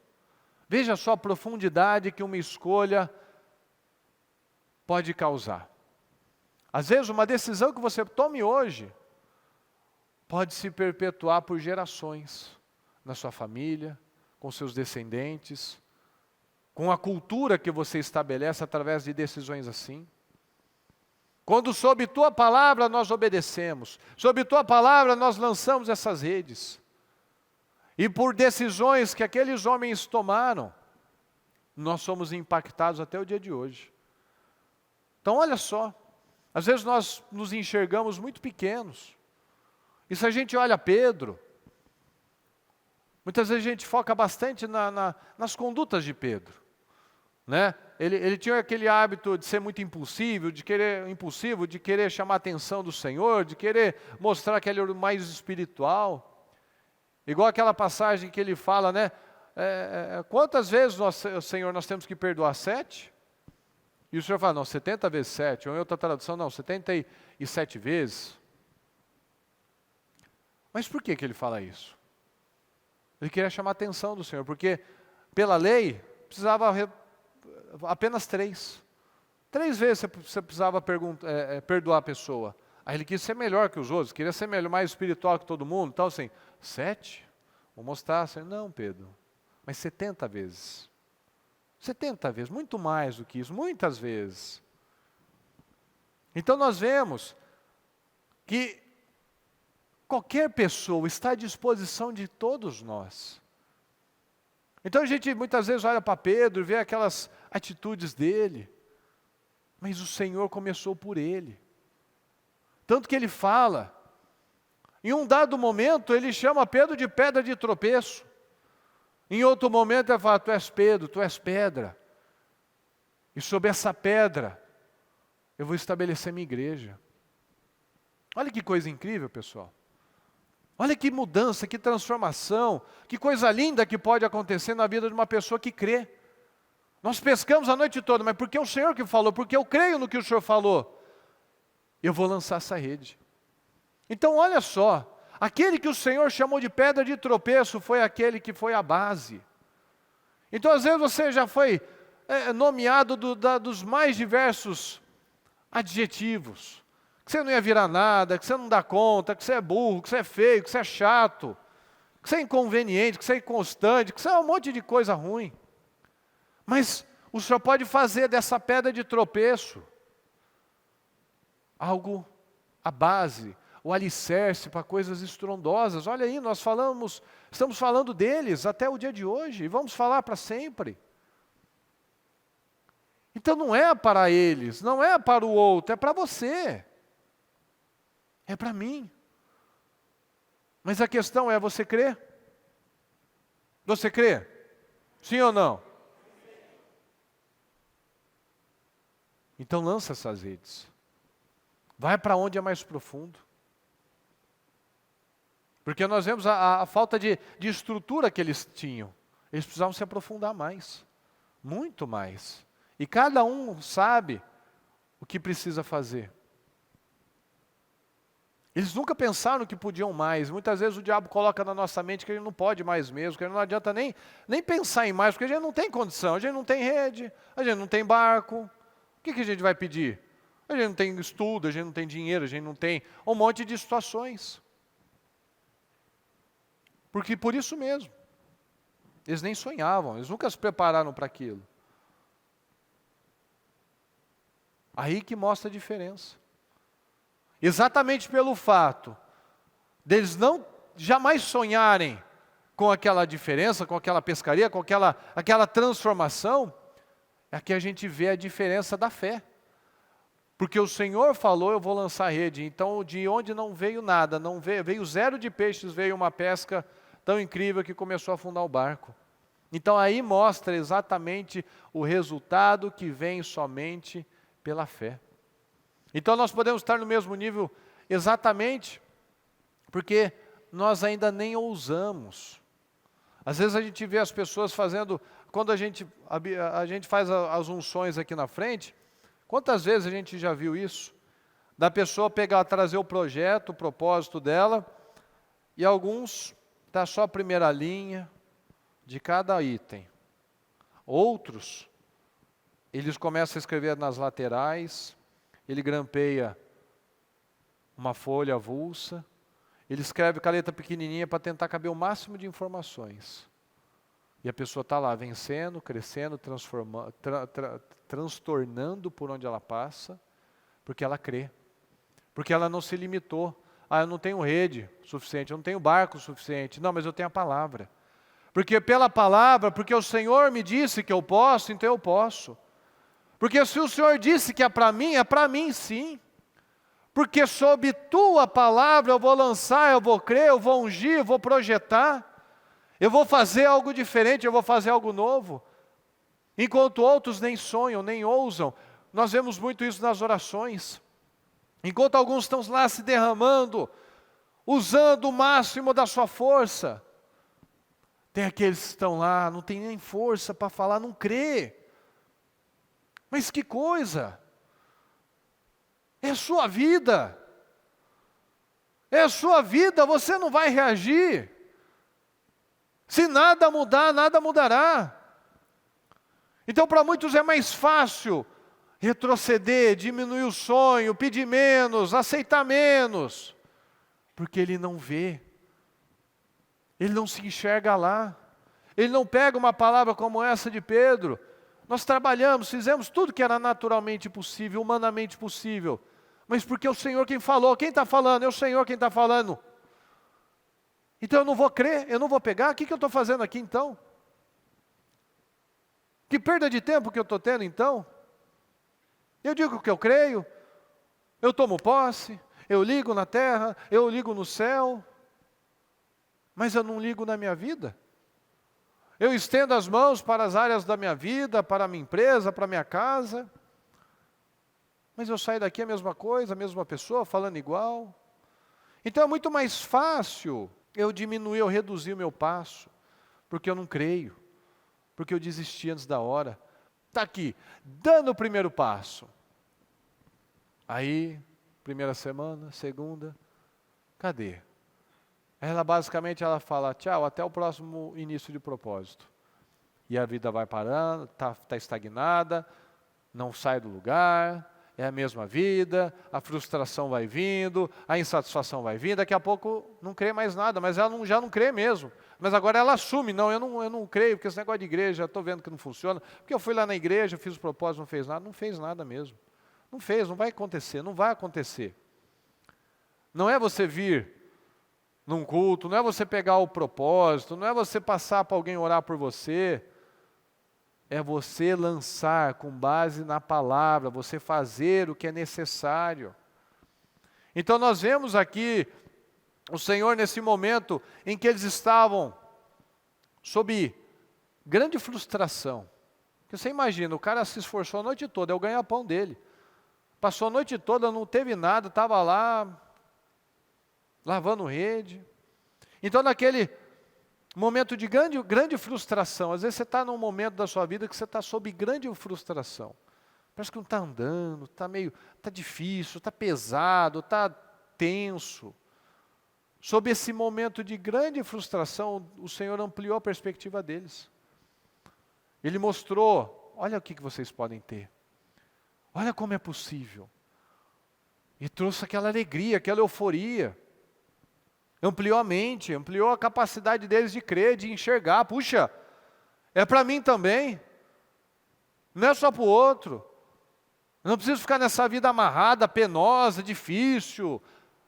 a profundidade que uma escolha pode causar. Às vezes uma decisão que você tome hoje, pode se perpetuar por gerações, na sua família, com seus descendentes, com a cultura que você estabelece através de decisões assim. Quando sob tua palavra nós obedecemos, sob tua palavra nós lançamos essas redes. E por decisões que aqueles homens tomaram, nós somos impactados até o dia de hoje. Então olha só, às vezes nós nos enxergamos muito pequenos. E se a gente olha Pedro, muitas vezes a gente foca bastante nas condutas de Pedro, né? Ele tinha aquele hábito de ser muito impulsivo, de querer chamar a atenção do Senhor, de querer mostrar que ele era o mais espiritual. Igual aquela passagem que ele fala, né? Quantas vezes, Senhor, nós temos que perdoar? 7? E o Senhor fala, não, 70 vezes 7. Ou em outra tradução, não, 77 vezes. Mas por que ele fala isso? Ele queria chamar a atenção do Senhor, porque pela lei precisava apenas 3. 3 vezes você precisava perdoar a pessoa. Aí ele quis ser melhor que os outros, queria ser melhor, mais espiritual que todo mundo. Então assim, 7? Vou mostrar assim, não Pedro, mas 70 vezes. 70 vezes, muito mais do que isso, muitas vezes. Então nós vemos que qualquer pessoa está à disposição de todos nós. Então a gente muitas vezes olha para Pedro e vê aquelas atitudes dele, mas o Senhor começou por ele. Tanto que ele fala, em um dado momento ele chama Pedro de pedra de tropeço. Em outro momento ele fala, tu és Pedro, tu és pedra. E sobre essa pedra eu vou estabelecer minha igreja. Olha que coisa incrível, pessoal. Olha que mudança, que transformação, que coisa linda que pode acontecer na vida de uma pessoa que crê. Nós pescamos a noite toda, mas porque é o Senhor que falou, porque eu creio no que o Senhor falou, eu vou lançar essa rede. Então olha só, aquele que o Senhor chamou de pedra de tropeço foi aquele que foi a base. Então às vezes você já foi nomeado dos mais diversos adjetivos. Que você não ia virar nada, que você não dá conta, que você é burro, que você é feio, que você é chato, que você é inconveniente, que você é inconstante, que você é um monte de coisa ruim. Mas o Senhor pode fazer dessa pedra de tropeço algo, a base, o alicerce para coisas estrondosas. Olha aí, estamos falando deles até o dia de hoje e vamos falar para sempre. Então não é para eles, não é para o outro, é para você. É para mim. Mas a questão é, você crê? Você crê? Sim ou não? Então lança essas redes. Vai para onde é mais profundo. Porque nós vemos a falta de estrutura que eles tinham. Eles precisavam se aprofundar mais. Muito mais. E cada um sabe o que precisa fazer. Eles nunca pensaram que podiam mais. Muitas vezes o diabo coloca na nossa mente que a gente não pode mais mesmo, que não adianta nem pensar em mais, porque a gente não tem condição, a gente não tem rede, a gente não tem barco. O que a gente vai pedir? A gente não tem estudo, a gente não tem dinheiro, a gente não tem um monte de situações. Porque por isso mesmo, eles nem sonhavam, eles nunca se prepararam para aquilo. Aí que mostra a diferença. exatamente pelo fato deles não jamais sonharem com aquela diferença, com aquela pescaria, com aquela transformação, é que a gente vê a diferença da fé. Porque o Senhor falou, eu vou lançar rede. Então, de onde não veio nada, não veio zero de peixes, veio uma pesca tão incrível que começou a afundar o barco. Então, aí mostra exatamente o resultado que vem somente pela fé. Então, nós podemos estar no mesmo nível exatamente porque nós ainda nem ousamos. Às vezes a gente vê as pessoas fazendo, quando a gente faz as unções aqui na frente, quantas vezes a gente já viu isso? Da pessoa trazer o projeto, o propósito dela, e alguns está só a primeira linha de cada item. Outros, eles começam a escrever nas laterais, ele grampeia uma folha avulsa, ele escreve com a letra pequenininha para tentar caber o máximo de informações. E a pessoa está lá vencendo, crescendo, transtornando por onde ela passa, porque ela crê. Porque ela não se limitou. Eu não tenho rede suficiente, eu não tenho barco suficiente. Não, mas eu tenho a palavra. Porque pela palavra, porque o Senhor me disse que eu posso, então eu posso. Porque se o Senhor disse que é para mim sim. Porque sob tua palavra eu vou lançar, eu vou crer, eu vou ungir, eu vou projetar. Eu vou fazer algo diferente, eu vou fazer algo novo. Enquanto outros nem sonham, nem ousam. Nós vemos muito isso nas orações. Enquanto alguns estão lá se derramando, usando o máximo da sua força. Tem aqueles que estão lá, não tem nem força para falar, não crê. Mas que coisa! É a sua vida. É a sua vida, você não vai reagir. Se nada mudar, nada mudará. Então, para muitos é mais fácil retroceder, diminuir o sonho, pedir menos, aceitar menos, porque ele não vê, ele não se enxerga lá, ele não pega uma palavra como essa de Pedro. Nós trabalhamos, fizemos tudo que era naturalmente possível, humanamente possível, mas porque é o Senhor quem falou. Quem está falando? É o Senhor quem está falando. Então eu não vou crer, eu não vou pegar. O que eu estou fazendo aqui então? Que perda de tempo que eu estou tendo então? Eu digo que eu creio, eu tomo posse, eu ligo na terra, eu ligo no céu, mas eu não ligo na minha vida. Eu estendo as mãos para as áreas da minha vida, para a minha empresa, para a minha casa, mas eu saio daqui a mesma coisa, a mesma pessoa, falando igual. Então é muito mais fácil eu diminuir, eu reduzir o meu passo, porque eu não creio, porque eu desisti antes da hora. Está aqui, dando o primeiro passo. Aí, primeira semana, segunda, cadê? Basicamente ela fala, tchau, até o próximo início de propósito. E a vida vai parando, está estagnada, não sai do lugar, é a mesma vida, a frustração vai vindo, a insatisfação vai vindo, daqui a pouco não crê mais nada, mas ela já não crê mesmo. Mas agora ela assume, não, eu não creio, porque esse negócio de igreja, estou vendo que não funciona, porque eu fui lá na igreja, fiz o propósito, não fez nada mesmo. Não fez, não vai acontecer, não vai acontecer. Não é você vir num culto, não é você pegar o propósito, não é você passar para alguém orar por você, é você lançar com base na palavra, você fazer o que é necessário. Então nós vemos aqui o Senhor nesse momento em que eles estavam sob grande frustração. Porque você imagina, o cara se esforçou a noite toda, é o ganha-pão dele. Passou a noite toda, não teve nada, estava lá lavando rede. Então naquele momento de grande frustração, às vezes você está num momento da sua vida que você está sob grande frustração. Parece que não está andando, está difícil, está pesado, está tenso. Sob esse momento de grande frustração, o Senhor ampliou a perspectiva deles. Ele mostrou, olha o que vocês podem ter. Olha como é possível. E trouxe aquela alegria, aquela euforia. Ampliou a mente, ampliou a capacidade deles de crer, de enxergar. Puxa, é para mim também. Não é só para o outro. Eu não preciso ficar nessa vida amarrada, penosa, difícil,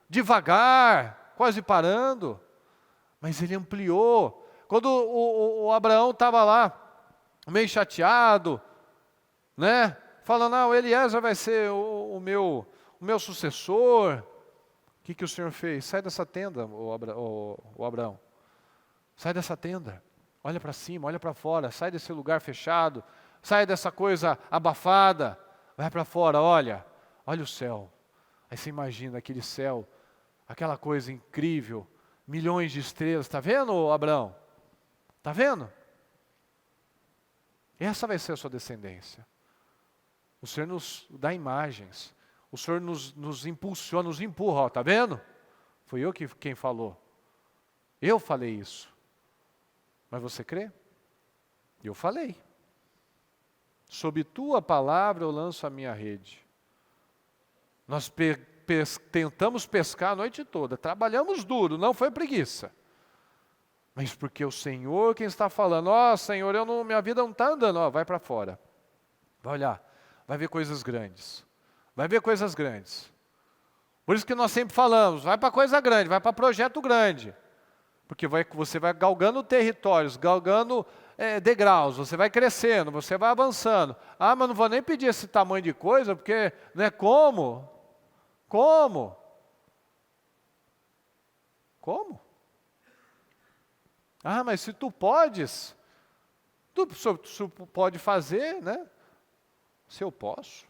devagar, quase parando. Mas ele ampliou. Quando o Abraão estava lá, meio chateado, né? Falando, o Eliezer vai ser o meu sucessor. O que o Senhor fez? Sai dessa tenda, o Abraão. Sai dessa tenda. Olha para cima, olha para fora. Sai desse lugar fechado. Sai dessa coisa abafada. Vai para fora, olha o céu. Aí você imagina aquele céu, aquela coisa incrível, milhões de estrelas. Está vendo, Abraão? Está vendo? Essa vai ser a sua descendência. O Senhor nos dá imagens. O Senhor nos impulsiona, nos empurra. Está vendo? Foi eu quem falou. Eu falei isso. Mas você crê? Eu falei. Sob tua palavra eu lanço a minha rede. Nós tentamos pescar a noite toda, trabalhamos duro, não foi preguiça. Mas porque o Senhor quem está falando, Senhor, minha vida não está andando, vai para fora. Vai olhar, vai ver coisas grandes. Vai ver coisas grandes. Por isso que nós sempre falamos, vai para coisa grande, vai para projeto grande. Porque você vai galgando territórios, galgando degraus, você vai crescendo, você vai avançando. Mas não vou nem pedir esse tamanho de coisa, porque, né, como? Como? Mas se tu podes, tu pode fazer, né? Se eu posso,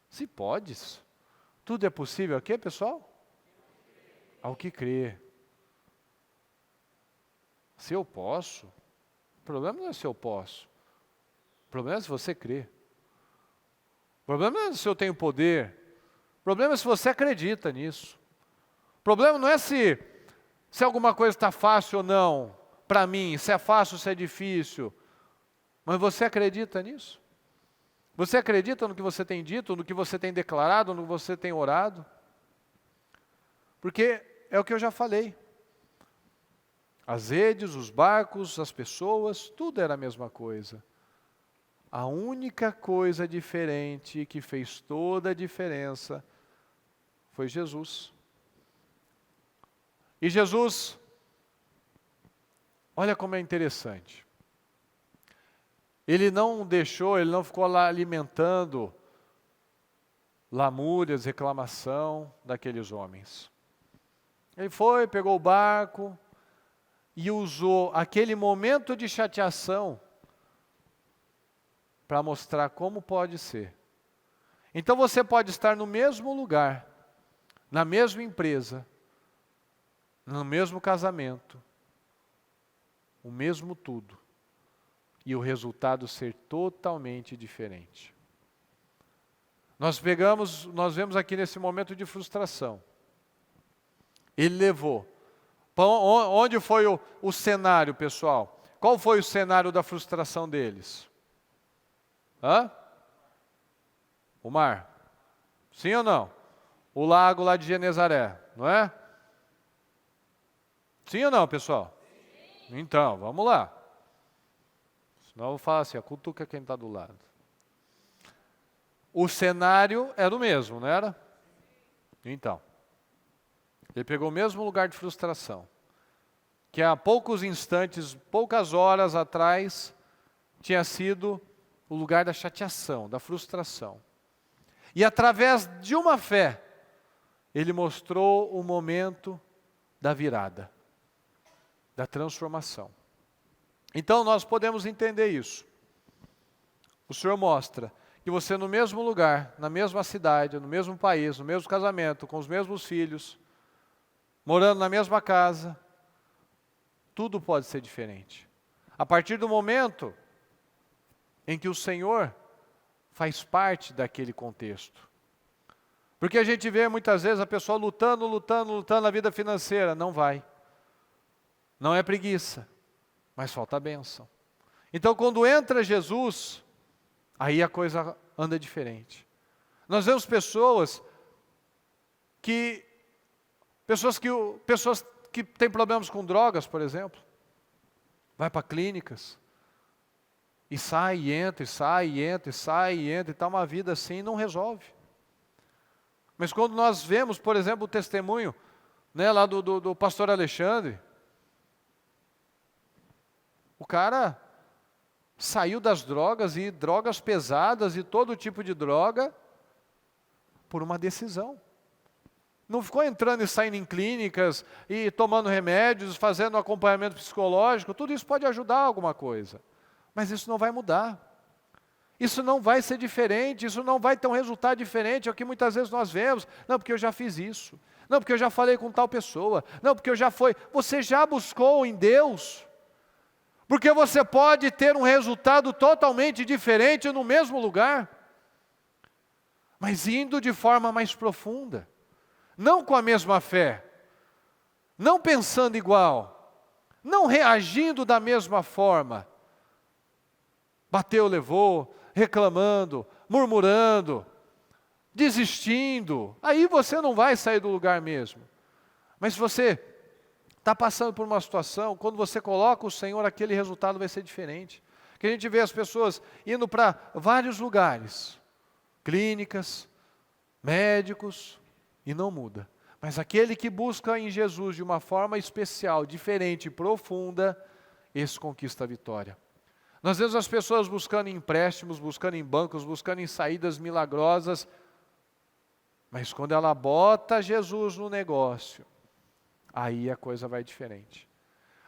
se podes, tudo é possível aqui, pessoal? Ao que crê. Se eu posso, o problema não é se eu posso, o problema é se você crê. O problema não é se eu tenho poder, o problema é se você acredita nisso. O problema não é se alguma coisa está fácil ou não, para mim, se é fácil ou se é difícil, mas você acredita nisso? Você acredita no que você tem dito, no que você tem declarado, no que você tem orado? Porque é o que eu já falei. As redes, os barcos, as pessoas, tudo era a mesma coisa. A única coisa diferente que fez toda a diferença foi Jesus. E Jesus, olha como é interessante. Ele não ficou lá alimentando lamúrias, reclamação daqueles homens. Ele foi, pegou o barco e usou aquele momento de chateação para mostrar como pode ser. Então você pode estar no mesmo lugar, na mesma empresa, no mesmo casamento, o mesmo tudo, e o resultado ser totalmente diferente. Nós vemos aqui nesse momento de frustração. Ele levou. Onde foi o cenário, pessoal? Qual foi o cenário da frustração deles? O mar. Sim ou não? O lago lá de Genezaré, não é? Sim ou não, pessoal? Sim. Então, vamos lá. Senão eu vou falar assim, cutuca quem está do lado. O cenário era o mesmo, não era? Então, ele pegou o mesmo lugar de frustração, que há poucos instantes, poucas horas atrás, tinha sido o lugar da chateação, da frustração. E através de uma fé, ele mostrou o momento da virada, da transformação. Então nós podemos entender isso. O Senhor mostra que você no mesmo lugar, na mesma cidade, no mesmo país, no mesmo casamento, com os mesmos filhos, morando na mesma casa, tudo pode ser diferente. A partir do momento em que o Senhor faz parte daquele contexto. Porque a gente vê muitas vezes a pessoa lutando na vida financeira, não vai. Não é preguiça, mas falta a bênção. Então quando entra Jesus, aí a coisa anda diferente. Nós vemos pessoas que têm problemas com drogas, por exemplo, vai para clínicas, E sai, e entra, e sai, e entra, e sai, e entra, e está uma vida assim e não resolve. Mas quando nós vemos, por exemplo, o testemunho, né, lá do pastor Alexandre, o cara saiu das drogas, e drogas pesadas, e todo tipo de droga, por uma decisão. Não ficou entrando e saindo em clínicas, e tomando remédios, fazendo acompanhamento psicológico, tudo isso pode ajudar alguma coisa. Mas isso não vai mudar. Isso não vai ser diferente, isso não vai ter um resultado diferente, é o que muitas vezes nós vemos. Não, porque eu já fiz isso. Não, porque eu já falei com tal pessoa. Não, porque eu já foi. Você já buscou em Deus. Porque você pode ter um resultado totalmente diferente no mesmo lugar, mas indo de forma mais profunda. Não com a mesma fé. Não pensando igual. Não reagindo da mesma forma. Bateu, levou, reclamando, murmurando, desistindo. Aí você não vai sair do lugar mesmo. Mas se você está passando por uma situação, quando você coloca o Senhor, aquele resultado vai ser diferente. Que a gente vê as pessoas indo para vários lugares, clínicas, médicos, e não muda. Mas aquele que busca em Jesus de uma forma especial, diferente, profunda, esse conquista a vitória. Nós vemos as pessoas buscando em empréstimos, buscando em bancos, buscando em saídas milagrosas, mas quando ela bota Jesus no negócio, aí a coisa vai diferente.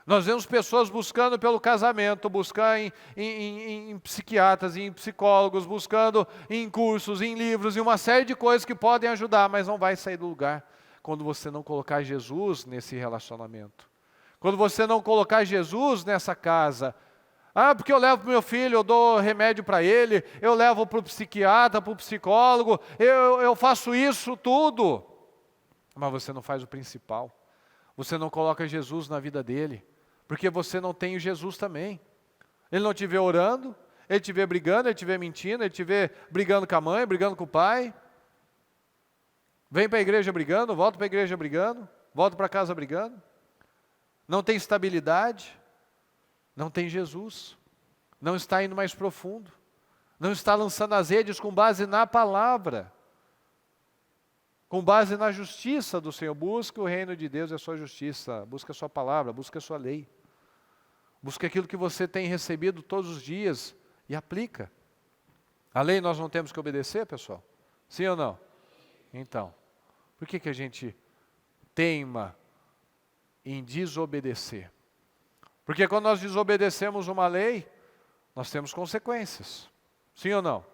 Nós vemos pessoas buscando pelo casamento, buscando em psiquiatras, em psicólogos, buscando em cursos, em livros, e uma série de coisas que podem ajudar, mas não vai sair do lugar quando você não colocar Jesus nesse relacionamento. Quando você não colocar Jesus nessa casa. Ah, porque eu levo para o meu filho, eu dou remédio para ele, eu levo para o psiquiatra, para o psicólogo, eu faço isso tudo. Mas você não faz o principal. Você não coloca Jesus na vida dele, porque você não tem o Jesus também. Ele não te vê orando, ele te vê brigando, ele te vê mentindo, ele te vê brigando com a mãe, brigando com o pai. Vem para a igreja brigando, volta para a igreja brigando, volta para casa brigando. Não tem estabilidade. Não tem Jesus, não está indo mais profundo, não está lançando as redes com base na palavra, com base na justiça do Senhor. Busca o reino de Deus e a sua justiça, busca a sua palavra, busca a sua lei, busca aquilo que você tem recebido todos os dias e aplica. A lei nós não temos que obedecer, pessoal? Sim ou não? Então, por que a gente teima em desobedecer? Porque quando nós desobedecemos uma lei, nós temos consequências. Sim ou não?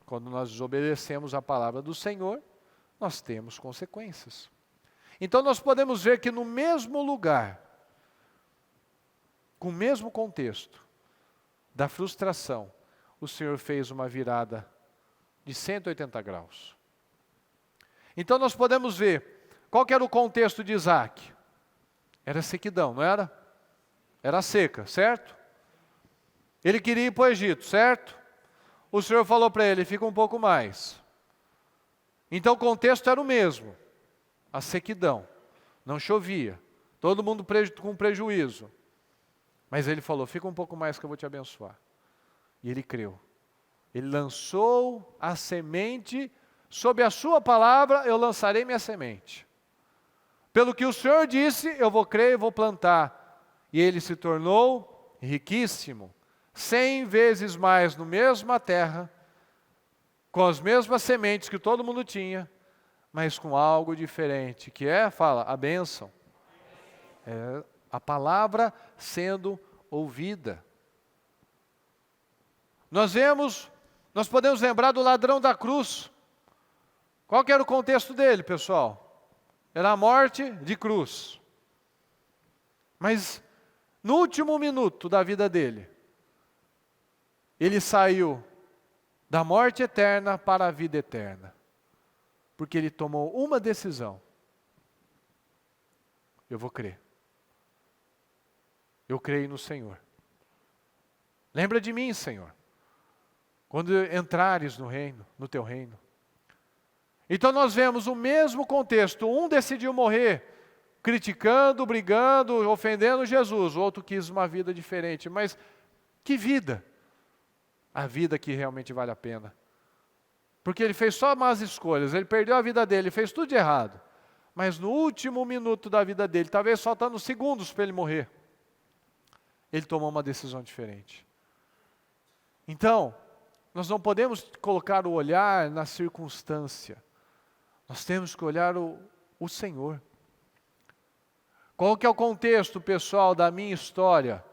Quando nós desobedecemos a palavra do Senhor, nós temos consequências. Então nós podemos ver que no mesmo lugar, com o mesmo contexto da frustração, o Senhor fez uma virada de 180 graus. Então nós podemos ver, qual que era o contexto de Isaac? Era sequidão, não era? Era seca, certo? Ele queria ir para o Egito, certo? O Senhor falou para ele, fica um pouco mais. Então o contexto era o mesmo. A sequidão. Não chovia. Todo mundo com prejuízo. Mas ele falou, fica um pouco mais que eu vou te abençoar. E ele creu. Ele lançou a semente, sob a sua palavra eu lançarei minha semente. Pelo que o Senhor disse, eu vou crer e vou plantar. E ele se tornou riquíssimo, 100 vezes mais na mesma terra, com as mesmas sementes que todo mundo tinha, mas com algo diferente, que é, fala, a bênção. É a palavra sendo ouvida. Nós podemos lembrar do ladrão da cruz. Qual que era o contexto dele, pessoal? Era a morte de cruz. Mas no último minuto da vida dele, ele saiu da morte eterna para a vida eterna. Porque ele tomou uma decisão. Eu vou crer. Eu creio no Senhor. Lembra de mim, Senhor, quando entrares no reino, no teu reino. Então nós vemos o mesmo contexto. Um decidiu morrer criticando, brigando, ofendendo Jesus. O outro quis uma vida diferente. Mas Que vida? A vida que realmente vale a pena. Porque ele fez só más escolhas, ele perdeu a vida dele, fez tudo de errado. Mas no último minuto da vida dele, talvez faltando segundos para ele morrer, ele tomou uma decisão diferente. Então, nós não podemos colocar o olhar na circunstância. Nós temos que olhar o Senhor. Qual que é o contexto, pessoal, da minha história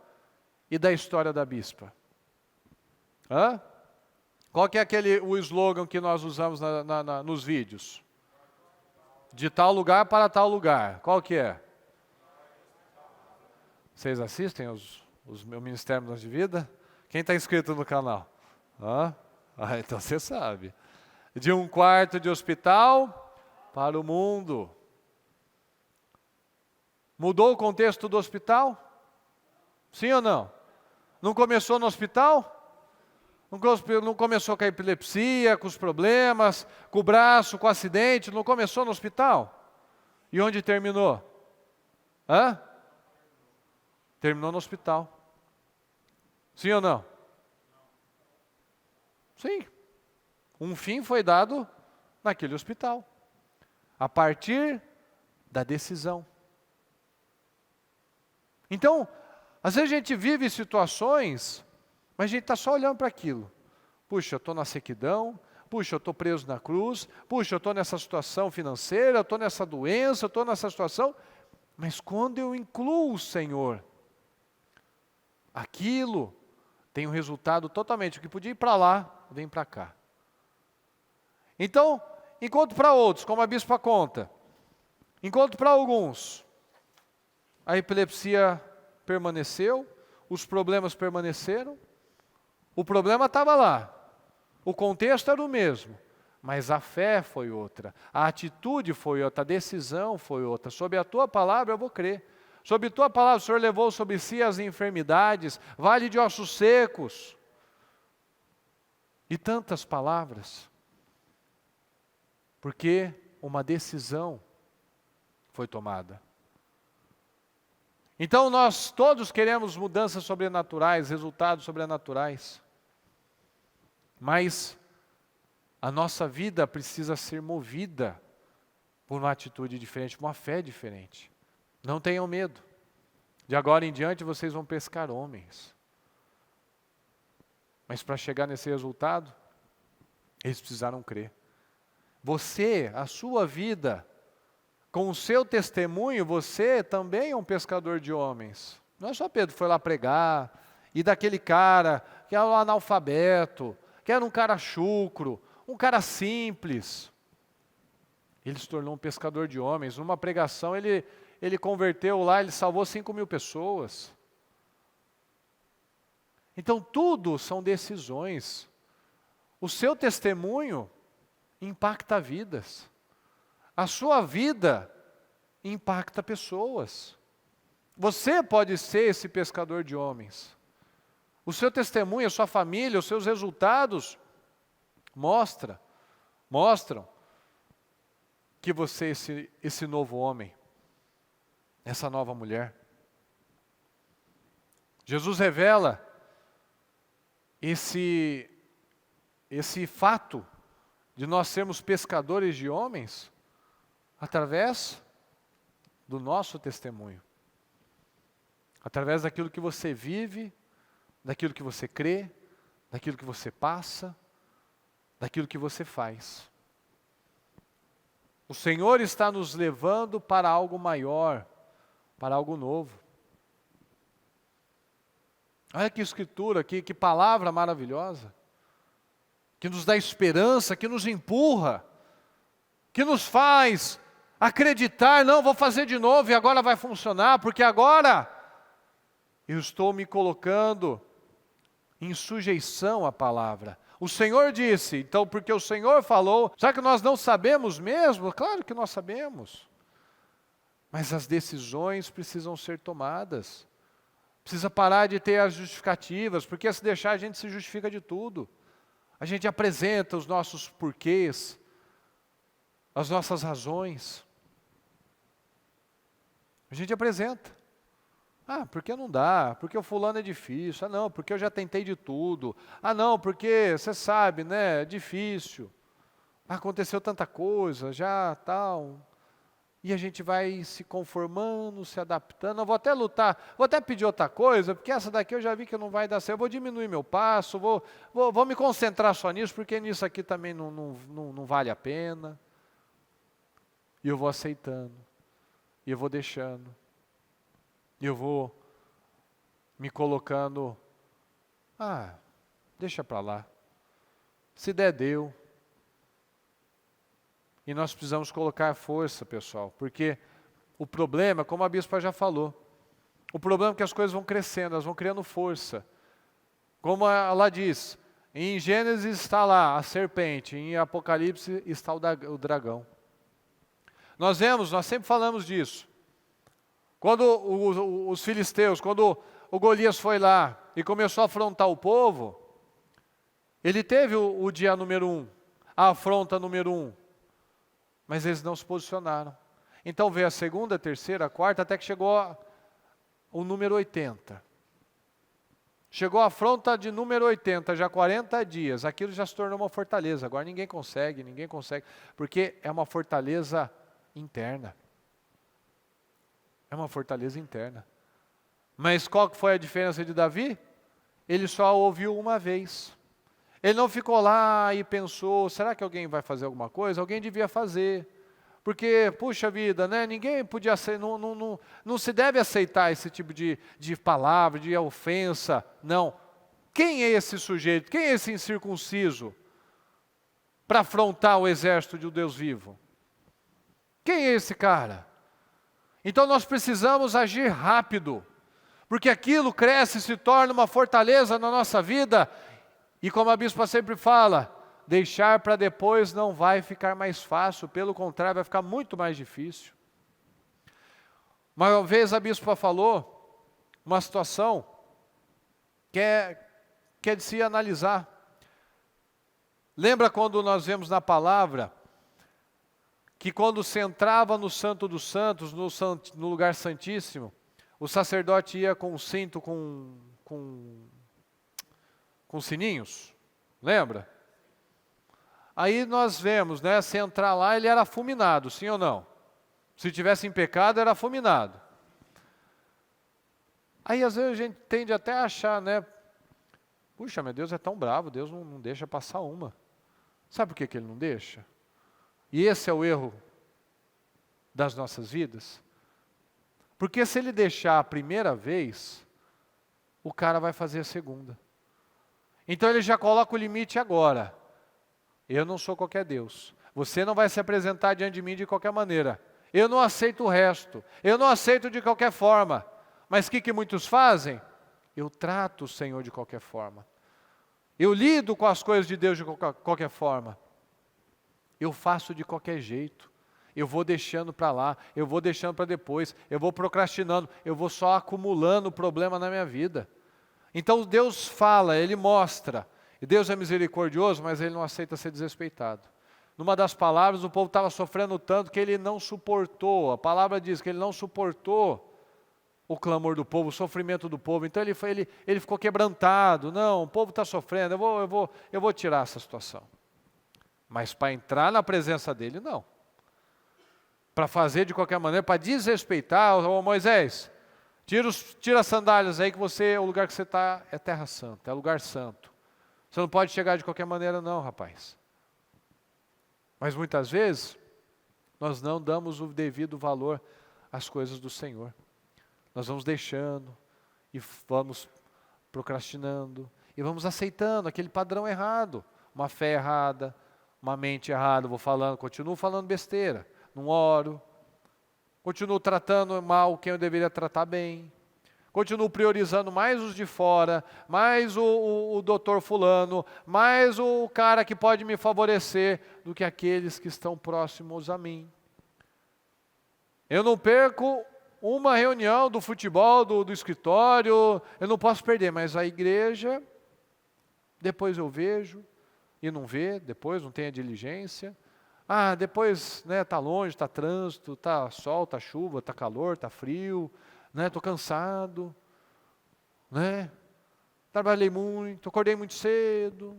e da história da bispa? Hã? Qual que é o slogan que nós usamos nos vídeos? De tal lugar para tal lugar. Qual que é? Vocês assistem os meus Ministérios de Vida? Quem está inscrito no canal? Então você sabe. De um quarto de hospital para o mundo. Mudou o contexto do hospital? Sim ou não? Não começou no hospital? Não começou com a epilepsia, com os problemas, com o braço, com o acidente? Não começou no hospital? E onde terminou? Terminou no hospital. Sim ou não? Sim. Um fim foi dado naquele hospital. A partir da decisão. Então, às vezes a gente vive situações, mas a gente está só olhando para aquilo. Puxa, eu estou na sequidão. Puxa, eu estou preso na cruz. Puxa, eu estou nessa situação financeira. Eu estou nessa doença. Eu estou nessa situação. Mas quando eu incluo o Senhor, aquilo tem um resultado totalmente. O que podia ir para lá, vem para cá. Então, enquanto para outros, como a bispa conta, enquanto para alguns, a epilepsia permaneceu, os problemas permaneceram, o problema estava lá, o contexto era o mesmo, mas a fé foi outra, a atitude foi outra, a decisão foi outra. Sob a tua palavra eu vou crer. Sob a tua palavra o Senhor levou sobre si as enfermidades, vale de ossos secos. E tantas palavras. Porque uma decisão foi tomada. Então nós todos queremos mudanças sobrenaturais, resultados sobrenaturais. Mas a nossa vida precisa ser movida por uma atitude diferente, uma fé diferente. Não tenham medo. De agora em diante vocês vão pescar homens. Mas para chegar nesse resultado, eles precisaram crer. Você, a sua vida, com o seu testemunho, você também é um pescador de homens. Não é só Pedro que foi lá pregar, e daquele cara que era um analfabeto, que era um cara chucro, um cara simples. Ele se tornou um pescador de homens. Numa pregação ele converteu lá, ele salvou 5.000 pessoas. Então tudo são decisões. O seu testemunho impacta vidas. A sua vida impacta pessoas. Você pode ser esse pescador de homens. O seu testemunho, a sua família, os seus resultados mostram que você é esse novo homem, essa nova mulher. Jesus revela esse fato de nós sermos pescadores de homens através do nosso testemunho. Através daquilo que você vive, daquilo que você crê, daquilo que você passa, daquilo que você faz. O Senhor está nos levando para algo maior, para algo novo. Olha que escritura, que palavra maravilhosa, que nos dá esperança, que nos empurra, que nos faz acreditar, não, vou fazer de novo e agora vai funcionar, porque agora eu estou me colocando em sujeição à palavra. O Senhor disse, então porque o Senhor falou, será que nós não sabemos mesmo? Claro que nós sabemos. Mas as decisões precisam ser tomadas. Precisa parar de ter as justificativas, porque se deixar a gente se justifica de tudo. A gente apresenta os nossos porquês, as nossas razões. A gente apresenta. Ah, porque não dá, porque o fulano é difícil. Ah, não, porque eu já tentei de tudo. Ah, não, porque você sabe, né, é difícil. Aconteceu tanta coisa, já tal. E a gente vai se conformando, se adaptando. Eu vou até lutar, vou até pedir outra coisa, porque essa daqui eu já vi que não vai dar certo. Eu vou diminuir meu passo, vou me concentrar só nisso, porque nisso aqui também não vale a pena. E eu vou aceitando, e eu vou deixando, e eu vou me colocando, deixa para lá. Se der, deu. E nós precisamos colocar força, pessoal, porque o problema, como a bispa já falou, o problema é que as coisas vão crescendo, elas vão criando força. Como ela diz, em Gênesis está lá a serpente, em Apocalipse está o dragão. Nós sempre falamos disso. Quando os filisteus, quando o Golias foi lá e começou a afrontar o povo, ele teve o dia número 1, a afronta número 1. Mas eles não se posicionaram. Então veio a segunda, a terceira, a quarta, até que chegou o número 80. Chegou a afronta de número 80, já 40 dias. Aquilo já se tornou uma fortaleza. Agora ninguém consegue, porque é uma fortaleza interna. É uma fortaleza interna. Mas qual que foi a diferença de Davi? Ele só ouviu uma vez. Ele não ficou lá e pensou, será que alguém vai fazer alguma coisa? Alguém devia fazer. Porque, puxa vida, né? Ninguém podia ser, não se deve aceitar esse tipo de palavra, de ofensa. Não. Quem é esse sujeito? Quem é esse incircunciso para afrontar o exército de um Deus vivo? Quem é esse cara? Então nós precisamos agir rápido, porque aquilo cresce e se torna uma fortaleza na nossa vida. E como a bispa sempre fala, deixar para depois não vai ficar mais fácil, pelo contrário, vai ficar muito mais difícil. Uma vez a bispa falou uma situação que é de se analisar. Lembra quando nós vemos na palavra que quando se entrava no Santo dos Santos, no lugar santíssimo, o sacerdote ia com um cinto com sininhos? Lembra? Aí nós vemos, né, se entrar lá, ele era fulminado, sim ou não? Se tivesse em pecado, era fulminado. Aí às vezes a gente tende até a achar, né, puxa, meu Deus é tão bravo, Deus não deixa passar uma. Sabe por que ele não deixa? E esse é o erro das nossas vidas. Porque se ele deixar a primeira vez, o cara vai fazer a segunda. Então ele já coloca o limite agora. Eu não sou qualquer Deus. Você não vai se apresentar diante de mim de qualquer maneira. Eu não aceito o resto. Eu não aceito de qualquer forma. Mas o que muitos fazem? Eu trato o Senhor de qualquer forma. Eu lido com as coisas de Deus de qualquer forma. Eu faço de qualquer jeito. Eu vou deixando para lá. Eu vou deixando para depois. Eu vou procrastinando. Eu vou só acumulando problema na minha vida. Então Deus fala, Ele mostra. E Deus é misericordioso, mas Ele não aceita ser desrespeitado. Numa das palavras, o povo estava sofrendo tanto que Ele não suportou. A palavra diz que Ele não suportou o clamor do povo, o sofrimento do povo. Então ele ficou quebrantado. Não, o povo está sofrendo, eu vou tirar essa situação. Mas para entrar na presença dEle, não. Para fazer de qualquer maneira, para desrespeitar, Moisés, tira as sandálias aí que o lugar que você está é terra santa, é lugar santo. Você não pode chegar de qualquer maneira não, rapaz. Mas muitas vezes, nós não damos o devido valor às coisas do Senhor. Nós vamos deixando, e vamos procrastinando, e vamos aceitando aquele padrão errado. Uma fé errada, uma mente errada, continuo falando besteira. Não oro, continuo tratando mal quem eu deveria tratar bem. Continuo priorizando mais os de fora, mais o doutor fulano, mais o cara que pode me favorecer do que aqueles que estão próximos a mim. Eu não perco uma reunião do futebol, do escritório, eu não posso perder, mas a igreja, depois eu vejo, e não vê, depois não tem a diligência. Depois, né, está longe, está trânsito, está sol, está chuva, está calor, está frio. né? Estou cansado, né? Trabalhei muito, acordei muito cedo.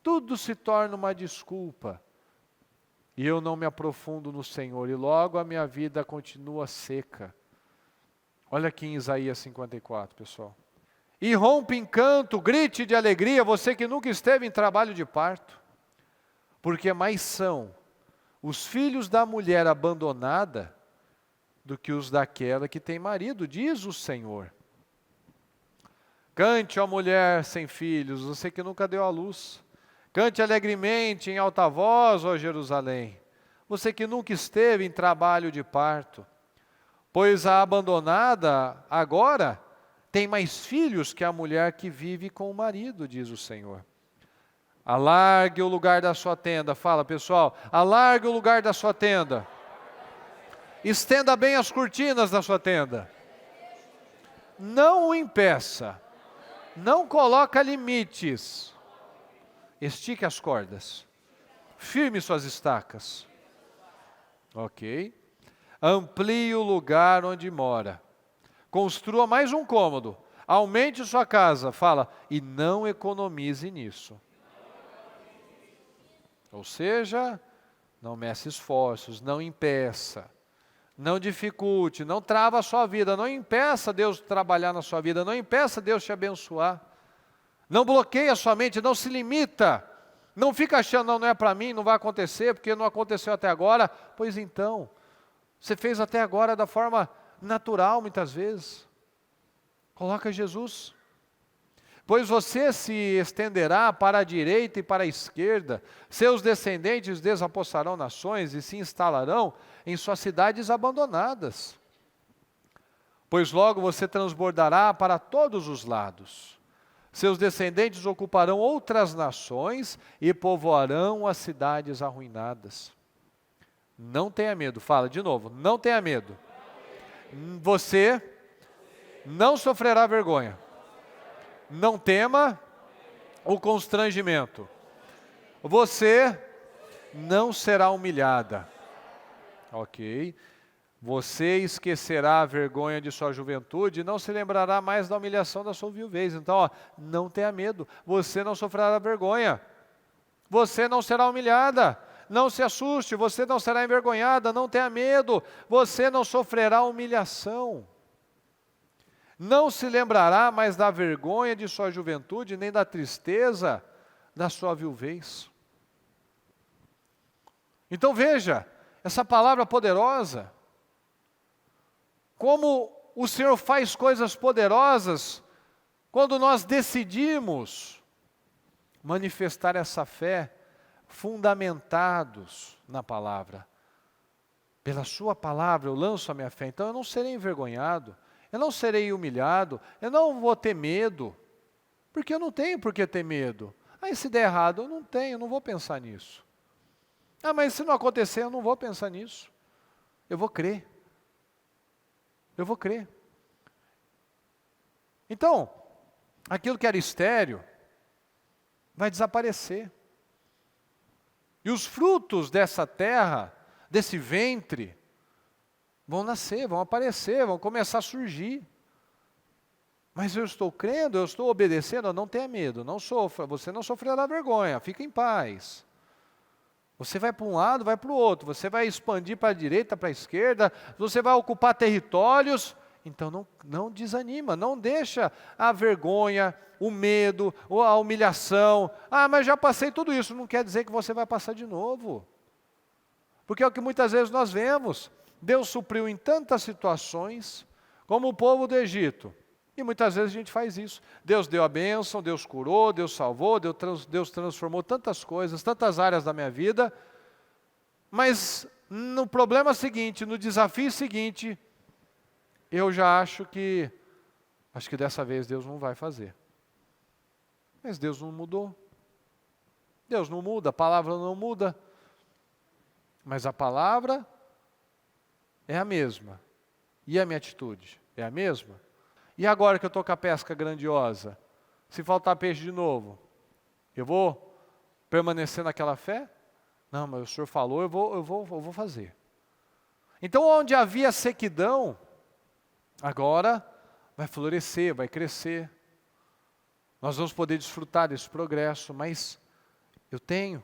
Tudo se torna uma desculpa. E eu não me aprofundo no Senhor, e logo a minha vida continua seca. Olha aqui em Isaías 54, pessoal. E rompe em canto, grite de alegria, você que nunca esteve em trabalho de parto. Porque mais são os filhos da mulher abandonada do que os daquela que tem marido, diz o Senhor. Cante, ó mulher sem filhos, você que nunca deu à luz. Cante alegremente em alta voz, ó Jerusalém, você que nunca esteve em trabalho de parto. Pois a abandonada agora tem mais filhos que a mulher que vive com o marido, diz o Senhor. Alargue o lugar da sua tenda. Fala, pessoal, alargue o lugar da sua tenda. Estenda bem as cortinas da sua tenda. Não o impeça. Não coloca limites. Estique as cordas. Firme suas estacas. Ok. Amplie o lugar onde mora. Construa mais um cômodo. Aumente sua casa. Fala, e não economize nisso. Ou seja, não meça esforços, não impeça, não dificulte, não trava a sua vida, não impeça Deus trabalhar na sua vida, não impeça Deus te abençoar. Não bloqueie a sua mente, não se limita. Não fica achando, não é para mim, não vai acontecer, porque não aconteceu até agora. Pois então, você fez até agora da forma natural, muitas vezes. Coloca Jesus. Pois você se estenderá para a direita e para a esquerda, seus descendentes desapossarão nações e se instalarão em suas cidades abandonadas. Pois logo você transbordará para todos os lados. Seus descendentes ocuparão outras nações e povoarão as cidades arruinadas. Não tenha medo, fala de novo, não tenha medo. Você não sofrerá vergonha. Não tema o constrangimento. Você não será humilhada. Ok. Você esquecerá a vergonha de sua juventude e não se lembrará mais da humilhação da sua viuvez. Então, ó, não tenha medo. Você não sofrerá vergonha. Você não será humilhada. Não se assuste. Você não será envergonhada. Não tenha medo. Você não sofrerá humilhação. Não se lembrará mais da vergonha de sua juventude, nem da tristeza da sua viuvez. Então veja, essa palavra poderosa, como o Senhor faz coisas poderosas, quando nós decidimos manifestar essa fé, fundamentados na palavra. Pela sua palavra eu lanço a minha fé, então eu não serei envergonhado. Eu não serei humilhado, eu não vou ter medo, porque eu não tenho por que ter medo. Aí se der errado, eu não tenho, eu não vou pensar nisso. Ah, mas se não acontecer, eu não vou pensar nisso. Eu vou crer. Eu vou crer. Então, aquilo que era estéril, vai desaparecer. E os frutos dessa terra, desse ventre, vão nascer, vão aparecer, vão começar a surgir. Mas eu estou crendo, eu estou obedecendo, não tenha medo, não sofra, você não sofrerá vergonha, fica em paz. Você vai para um lado, vai para o outro, você vai expandir para a direita, para a esquerda, você vai ocupar territórios, então não desanima, não deixa a vergonha, o medo, ou a humilhação. Ah, mas já passei tudo isso, não quer dizer que você vai passar de novo. Porque é o que muitas vezes nós vemos. Deus supriu em tantas situações, como o povo do Egito. E muitas vezes a gente faz isso. Deus deu a bênção, Deus curou, Deus salvou, Deus transformou tantas coisas, tantas áreas da minha vida. Mas no problema seguinte, no desafio seguinte, eu já acho que dessa vez Deus não vai fazer. Mas Deus não mudou. Deus não muda, a palavra não muda. Mas a palavra é a mesma. E a minha atitude é a mesma? E agora que eu estou com a pesca grandiosa, se faltar peixe de novo, eu vou permanecer naquela fé? Não, mas o Senhor falou, eu vou fazer. Então onde havia sequidão, agora vai florescer, vai crescer. Nós vamos poder desfrutar desse progresso, mas eu tenho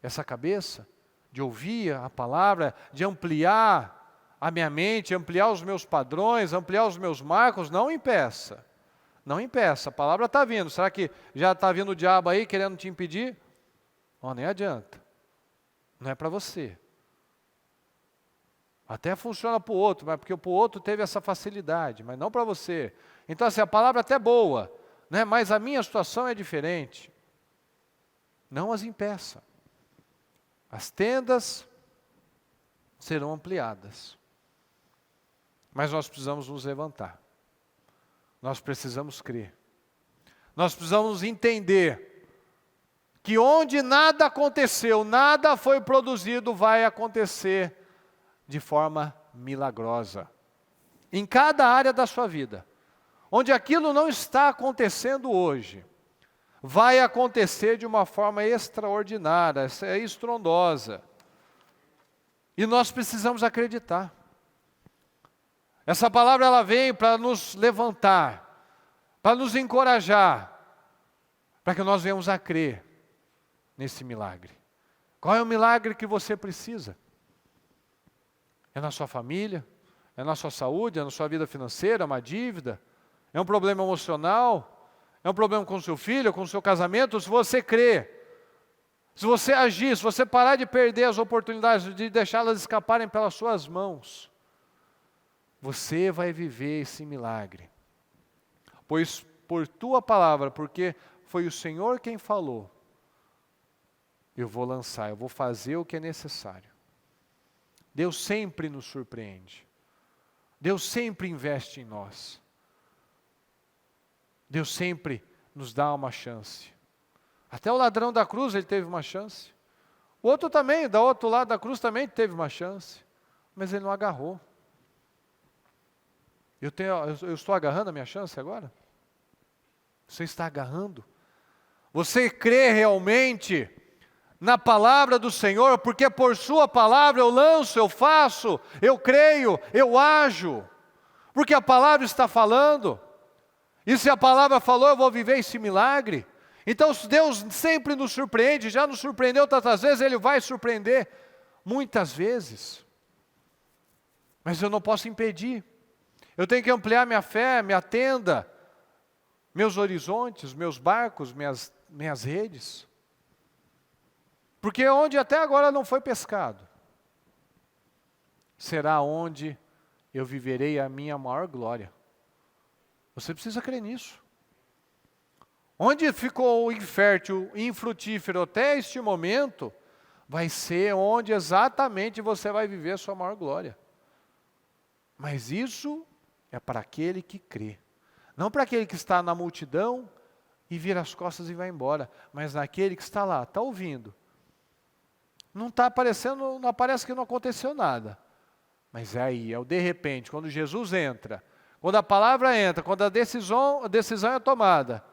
essa cabeça de ouvir a palavra, de ampliar a minha mente, ampliar os meus padrões, ampliar os meus marcos. Não impeça. Não impeça. A palavra está vindo. Será que já está vindo o diabo aí querendo te impedir? Oh, nem adianta. Não é para você. Até funciona para o outro, mas porque para o outro teve essa facilidade, mas não para você. Então, assim, a palavra é até boa, né? Mas a minha situação é diferente. Não as impeça. As tendas serão ampliadas. Mas nós precisamos nos levantar. Nós precisamos crer. Nós precisamos entender que onde nada aconteceu, nada foi produzido, vai acontecer de forma milagrosa. Em cada área da sua vida. Onde aquilo não está acontecendo hoje, vai acontecer de uma forma extraordinária, estrondosa. E nós precisamos acreditar. Essa palavra ela vem para nos levantar, para nos encorajar, para que nós venhamos a crer nesse milagre. Qual é o milagre que você precisa? É na sua família? É na sua saúde? É na sua vida financeira? É uma dívida? É um problema emocional? É um problema com o seu filho, com o seu casamento? Se você crer, se você agir, se você parar de perder as oportunidades, de deixá-las escaparem pelas suas mãos, você vai viver esse milagre. Pois por tua palavra, porque foi o Senhor quem falou, eu vou lançar, eu vou fazer o que é necessário. Deus sempre nos surpreende. Deus sempre investe em nós. Deus sempre nos dá uma chance. Até o ladrão da cruz, ele teve uma chance. O outro também, do outro lado da cruz também teve uma chance. Mas ele não agarrou. Eu estou agarrando a minha chance agora? Você está agarrando? Você crê realmente na palavra do Senhor? Porque por sua palavra eu lanço, eu faço, eu creio, eu ajo. Porque a palavra está falando. E se a palavra falou, eu vou viver esse milagre. Então Deus sempre nos surpreende, já nos surpreendeu tantas vezes, Ele vai surpreender muitas vezes. Mas eu não posso impedir. Eu tenho que ampliar minha fé, minha tenda, meus horizontes, meus barcos, minhas redes. Porque onde até agora não foi pescado, será onde eu viverei a minha maior glória. Você precisa crer nisso. Onde ficou infértil, infrutífero até este momento, vai ser onde exatamente você vai viver a sua maior glória. Mas isso é para aquele que crê. Não para aquele que está na multidão e vira as costas e vai embora. Mas naquele que está lá, está ouvindo. Não está aparecendo, não parece que não aconteceu nada. Mas é aí, é o de repente, quando Jesus entra, quando a palavra entra, quando a decisão é tomada,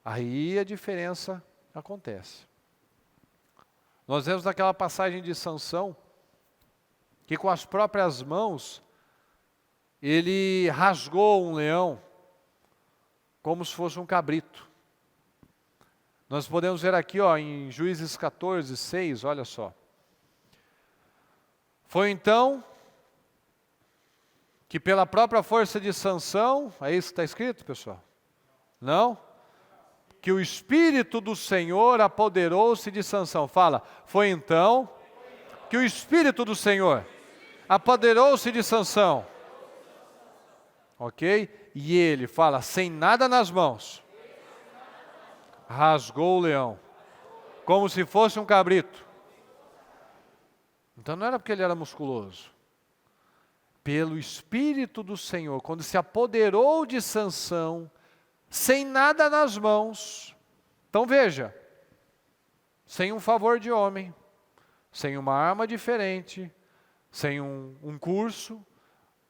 aí a diferença acontece. Nós vemos naquela passagem de Sansão, que com as próprias mãos, ele rasgou um leão, como se fosse um cabrito. Nós podemos ver aqui em Juízes 14, 6, olha só. Foi então que pela própria força de Sansão, é isso que está escrito, pessoal? Não? Que o Espírito do Senhor apoderou-se de Sansão. Fala, foi então que o Espírito do Senhor apoderou-se de Sansão. Ok? E ele fala, sem nada nas mãos, rasgou o leão, como se fosse um cabrito. Então não era porque ele era musculoso. Pelo Espírito do Senhor, quando se apoderou de Sansão, sem nada nas mãos. Então veja, sem um favor de homem, sem uma arma diferente, sem um curso,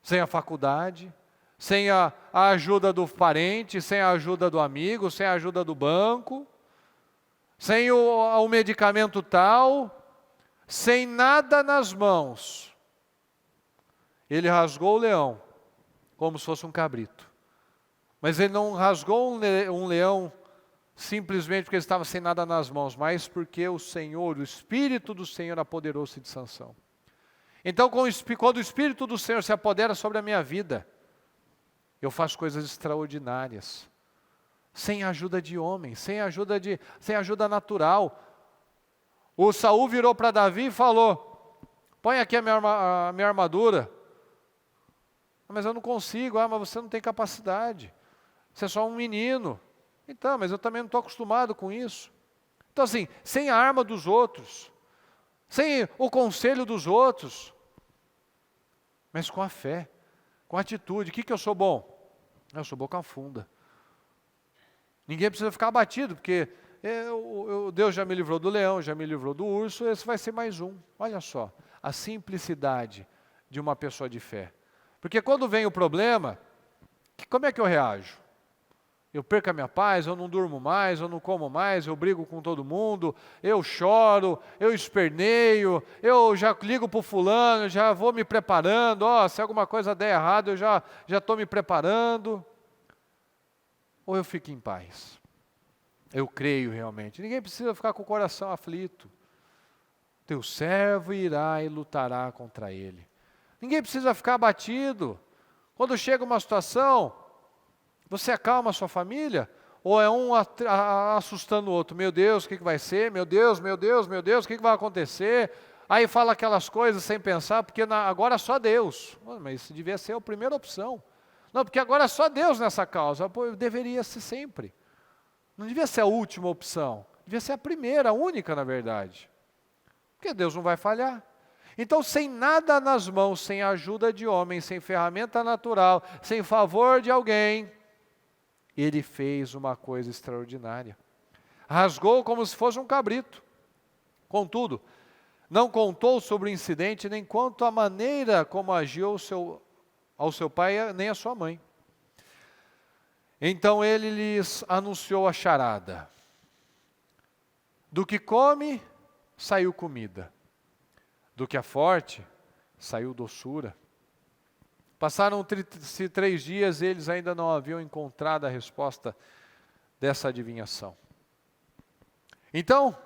sem a faculdade, sem a ajuda do parente, sem a ajuda do amigo, sem a ajuda do banco, sem o medicamento tal, sem nada nas mãos. Ele rasgou o leão, como se fosse um cabrito. Mas ele não rasgou um leão simplesmente porque ele estava sem nada nas mãos, mas porque o Senhor, o Espírito do Senhor apoderou-se de Sansão. Então, quando o Espírito do Senhor se apodera sobre a minha vida, eu faço coisas extraordinárias, sem a ajuda de homem, sem ajuda natural. O Saul virou para Davi e falou: põe aqui a minha armadura. Mas eu não consigo. Mas você não tem capacidade, você é só um menino. Então, mas eu também não estou acostumado com isso. Então assim, sem a arma dos outros, sem o conselho dos outros, mas com a fé, com a atitude. O que eu sou bom? Eu sou boca funda. Ninguém precisa ficar abatido, porque Deus já me livrou do leão, já me livrou do urso, esse vai ser mais um. Olha só, a simplicidade de uma pessoa de fé. Porque quando vem o problema, como é que eu reajo? Eu perco a minha paz, eu não durmo mais, eu não como mais, eu brigo com todo mundo, eu choro, eu esperneio, eu já ligo para o fulano, já vou me preparando, se alguma coisa der errado, eu já estou me preparando. Ou eu fico em paz? Eu creio realmente. Ninguém precisa ficar com o coração aflito. Teu servo irá e lutará contra ele. Ninguém precisa ficar abatido. Quando chega uma situação, você acalma a sua família? Ou é um assustando o outro? Meu Deus, o que vai ser? Meu Deus, meu Deus, meu Deus, o que vai acontecer? Aí fala aquelas coisas sem pensar, porque agora é só Deus. Mas isso devia ser a primeira opção. Não, porque agora é só Deus nessa causa. Deveria ser sempre. Não devia ser a última opção. Devia ser a primeira, a única, na verdade. Porque Deus não vai falhar. Então, sem nada nas mãos, sem ajuda de homem, sem ferramenta natural, sem favor de alguém, ele fez uma coisa extraordinária. Rasgou como se fosse um cabrito. Contudo, não contou sobre o incidente, nem quanto à maneira como agiu ao seu pai, nem à sua mãe. Então ele lhes anunciou a charada. Do que come, saiu comida. Do que é forte, saiu doçura. Passaram-se 3 dias, eles ainda não haviam encontrado a resposta dessa adivinhação. Então,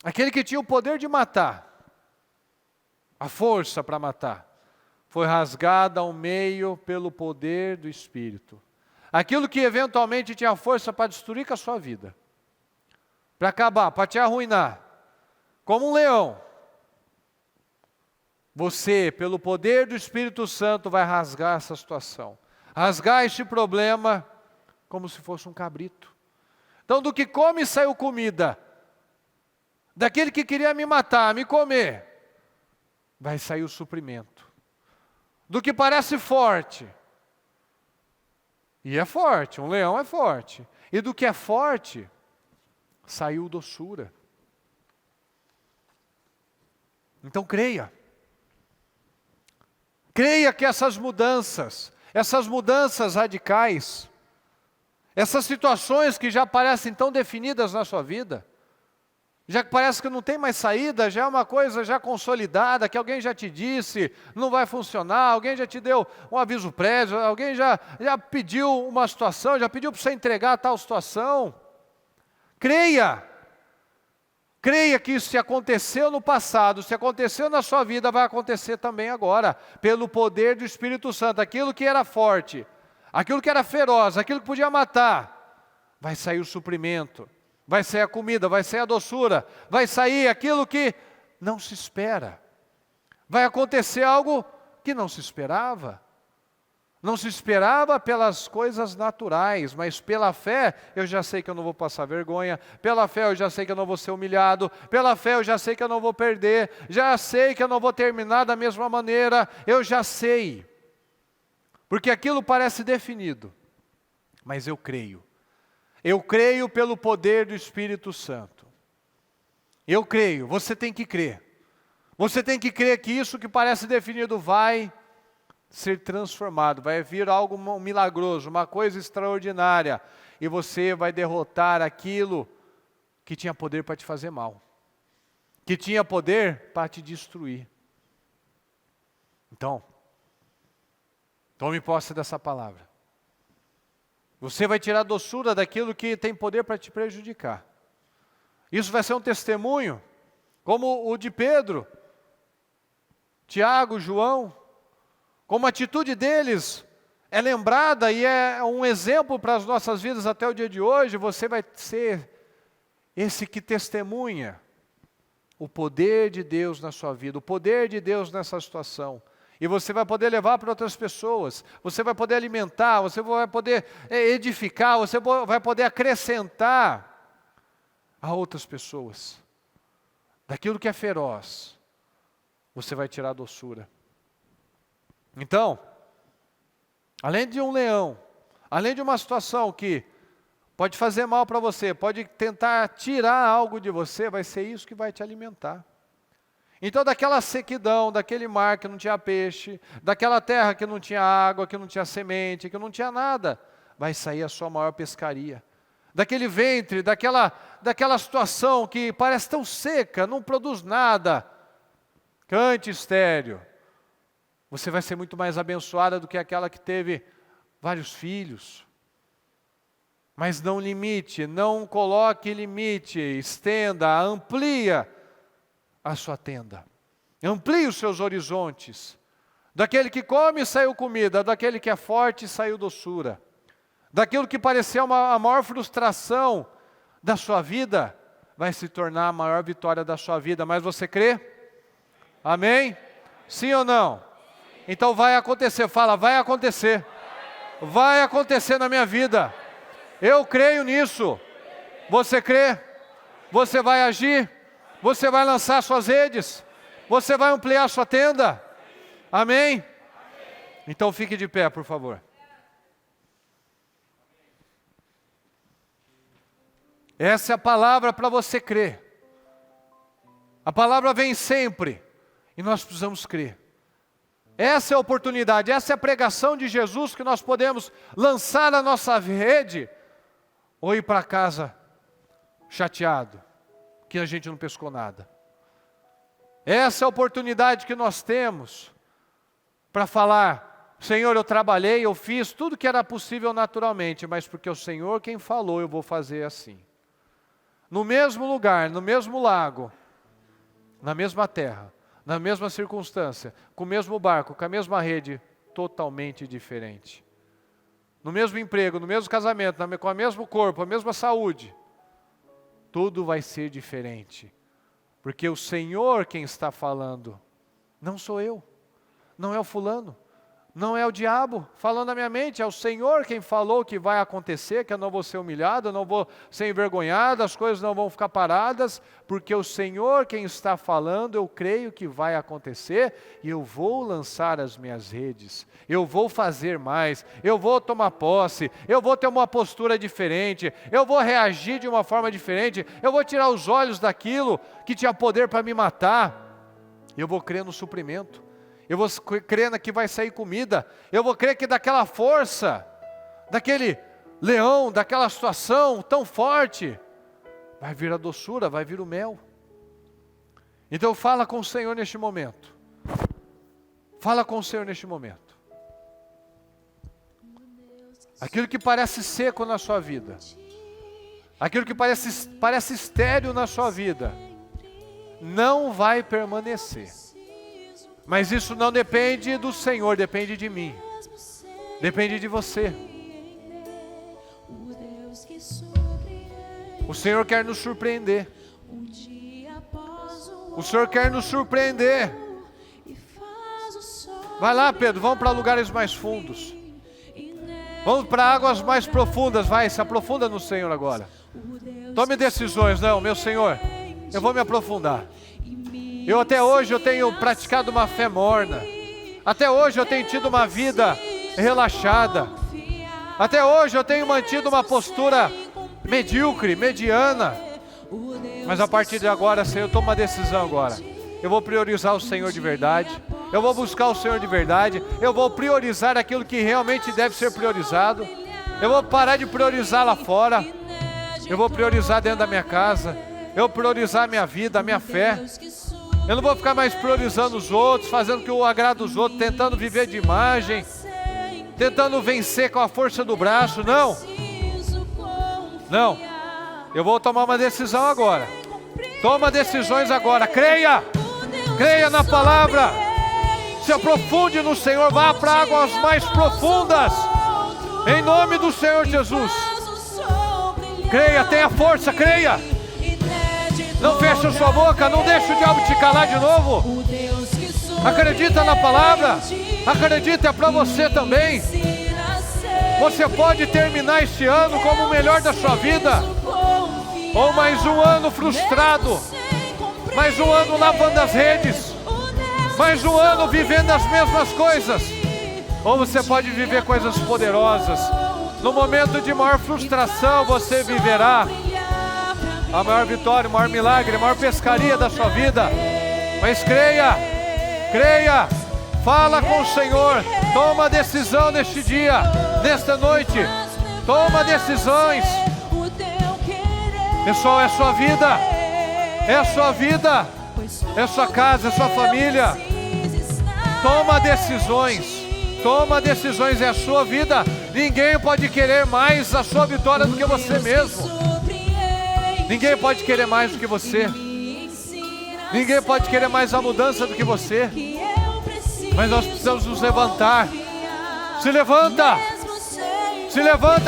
aquele que tinha o poder de matar, a força para matar, foi rasgada ao meio pelo poder do Espírito. Aquilo que eventualmente tinha força para destruir com a sua vida, para acabar, para te arruinar, como um leão, você, pelo poder do Espírito Santo, vai rasgar essa situação, rasgar este problema como se fosse um cabrito. Então, do que come saiu comida, daquele que queria me matar, me comer, vai sair o suprimento. Do que parece forte, e é forte, um leão é forte, e do que é forte, saiu doçura. Então creia que essas mudanças radicais, essas situações que já parecem tão definidas na sua vida, já que parece que não tem mais saída, já é uma coisa já consolidada, que alguém já te disse, não vai funcionar, alguém já te deu um aviso prévio, alguém já pediu uma situação, já pediu para você entregar tal situação. Creia que isso, se aconteceu no passado, se aconteceu na sua vida, vai acontecer também agora, pelo poder do Espírito Santo. Aquilo que era forte, aquilo que era feroz, aquilo que podia matar, vai sair o suprimento. Vai sair a comida, vai sair a doçura, vai sair aquilo que não se espera. Vai acontecer algo que não se esperava. Não se esperava pelas coisas naturais, mas pela fé eu já sei que eu não vou passar vergonha, pela fé eu já sei que eu não vou ser humilhado, pela fé eu já sei que eu não vou perder, já sei que eu não vou terminar da mesma maneira, eu já sei. Porque aquilo parece definido, mas eu creio. Eu creio pelo poder do Espírito Santo. Eu creio, você tem que crer. Você tem que crer que isso que parece definido vai ser transformado, vai vir algo milagroso, uma coisa extraordinária. E você vai derrotar aquilo que tinha poder para te fazer mal. Que tinha poder para te destruir. Então, Tome posse dessa palavra. Você vai tirar a doçura daquilo que tem poder para te prejudicar. Isso vai ser um testemunho, como o de Pedro, Tiago, João, como a atitude deles é lembrada e é um exemplo para as nossas vidas até o dia de hoje. Você vai ser esse que testemunha o poder de Deus na sua vida, o poder de Deus nessa situação. E você vai poder levar para outras pessoas, você vai poder alimentar, você vai poder edificar, você vai poder acrescentar a outras pessoas. Daquilo que é feroz, você vai tirar a doçura. Então, além de um leão, além de uma situação que pode fazer mal para você, pode tentar tirar algo de você, vai ser isso que vai te alimentar. Então, daquela sequidão, daquele mar que não tinha peixe, daquela terra que não tinha água, que não tinha semente, que não tinha nada, vai sair a sua maior pescaria. Daquele ventre, daquela situação que parece tão seca, não produz nada, cante estéril, você vai ser muito mais abençoada do que aquela que teve vários filhos. Mas não limite, não coloque limite, estenda, amplia a sua tenda. Amplie os seus horizontes. Daquele que come saiu comida, daquele que é forte saiu doçura. Daquilo que parecia a maior frustração da sua vida, vai se tornar a maior vitória da sua vida. Mas você crê? Amém? Sim ou não? Então vai acontecer, fala, vai acontecer. Vai acontecer na minha vida. Eu creio nisso. Você crê? Você vai agir? Você vai lançar suas redes? Você vai ampliar sua tenda? Amém? Então fique de pé, por favor. Essa é a palavra para você crer. A palavra vem sempre e nós precisamos crer. Essa é a oportunidade, essa é a pregação de Jesus que nós podemos lançar na nossa rede ou ir para casa chateado, que a gente não pescou nada. Essa é a oportunidade que nós temos para falar, Senhor, eu trabalhei, eu fiz tudo que era possível naturalmente, mas porque o Senhor quem falou, eu vou fazer assim. No mesmo lugar, no mesmo lago, na mesma terra, na mesma circunstância, com o mesmo barco, com a mesma rede, totalmente diferente. No mesmo emprego, no mesmo casamento, com o mesmo corpo, a mesma saúde, tudo vai ser diferente. Porque o Senhor quem está falando, não sou eu, não é o fulano, não é o diabo falando na minha mente, é o Senhor quem falou que vai acontecer, que eu não vou ser humilhado, eu não vou ser envergonhado, as coisas não vão ficar paradas, porque o Senhor quem está falando, eu creio que vai acontecer, e eu vou lançar as minhas redes, eu vou fazer mais, eu vou tomar posse, eu vou ter uma postura diferente, eu vou reagir de uma forma diferente, eu vou tirar os olhos daquilo que tinha poder para me matar, eu vou crer no suprimento. Eu vou crer que vai sair comida. Eu vou crer que daquela força, daquele leão, daquela situação tão forte, vai vir a doçura, vai vir o mel. Então fala com o Senhor neste momento. Fala com o Senhor neste momento. Aquilo que parece seco na sua vida, aquilo que parece estéril na sua vida, não vai permanecer. Mas isso não depende do Senhor, depende de mim. Depende de você. O Senhor quer nos surpreender. O Senhor quer nos surpreender. Vai lá, Pedro, vamos para lugares mais fundos. Vamos para águas mais profundas, vai, se aprofunda no Senhor agora. Tome decisões, não, meu Senhor, eu vou me aprofundar. Até hoje eu tenho praticado uma fé morna. Até hoje eu tenho tido uma vida relaxada. Até hoje eu tenho mantido uma postura medíocre, mediana. Mas a partir de agora, Senhor, eu tomo uma decisão agora. Eu vou priorizar o Senhor de verdade. Eu vou buscar o Senhor de verdade. Eu vou priorizar aquilo que realmente deve ser priorizado. Eu vou parar de priorizar lá fora. Eu vou priorizar dentro da minha casa. Eu vou priorizar a minha vida, a minha fé. Eu não vou ficar mais priorizando os outros, fazendo o que eu agrado os outros, tentando viver de imagem. tentando vencer com a força do braço. Não, não, eu vou tomar uma decisão agora. Toma decisões agora, creia na palavra, se aprofunde no Senhor, vá para águas mais profundas, em nome do Senhor Jesus. Creia, tenha força, creia. Não feche a sua boca, não deixe o diabo te calar de novo. Acredita na palavra, acredita, é para você também. Você pode terminar este ano como o melhor da sua vida, ou mais um ano frustrado, mais um ano lavando as redes, mais um ano vivendo as mesmas coisas. Ou você pode viver coisas poderosas. No momento de maior frustração você viverá a maior vitória, o maior milagre, a maior pescaria da sua vida. Mas creia, fala com o Senhor, toma decisão neste dia, nesta noite, toma decisões. Pessoal, é sua vida, é a sua vida, é a sua casa, é a sua família. Toma decisões, é a sua vida. Ninguém pode querer mais a sua vitória do que você mesmo. Ninguém pode querer mais do que você. Ninguém pode querer mais a mudança do que você. Mas nós precisamos nos levantar. Se levanta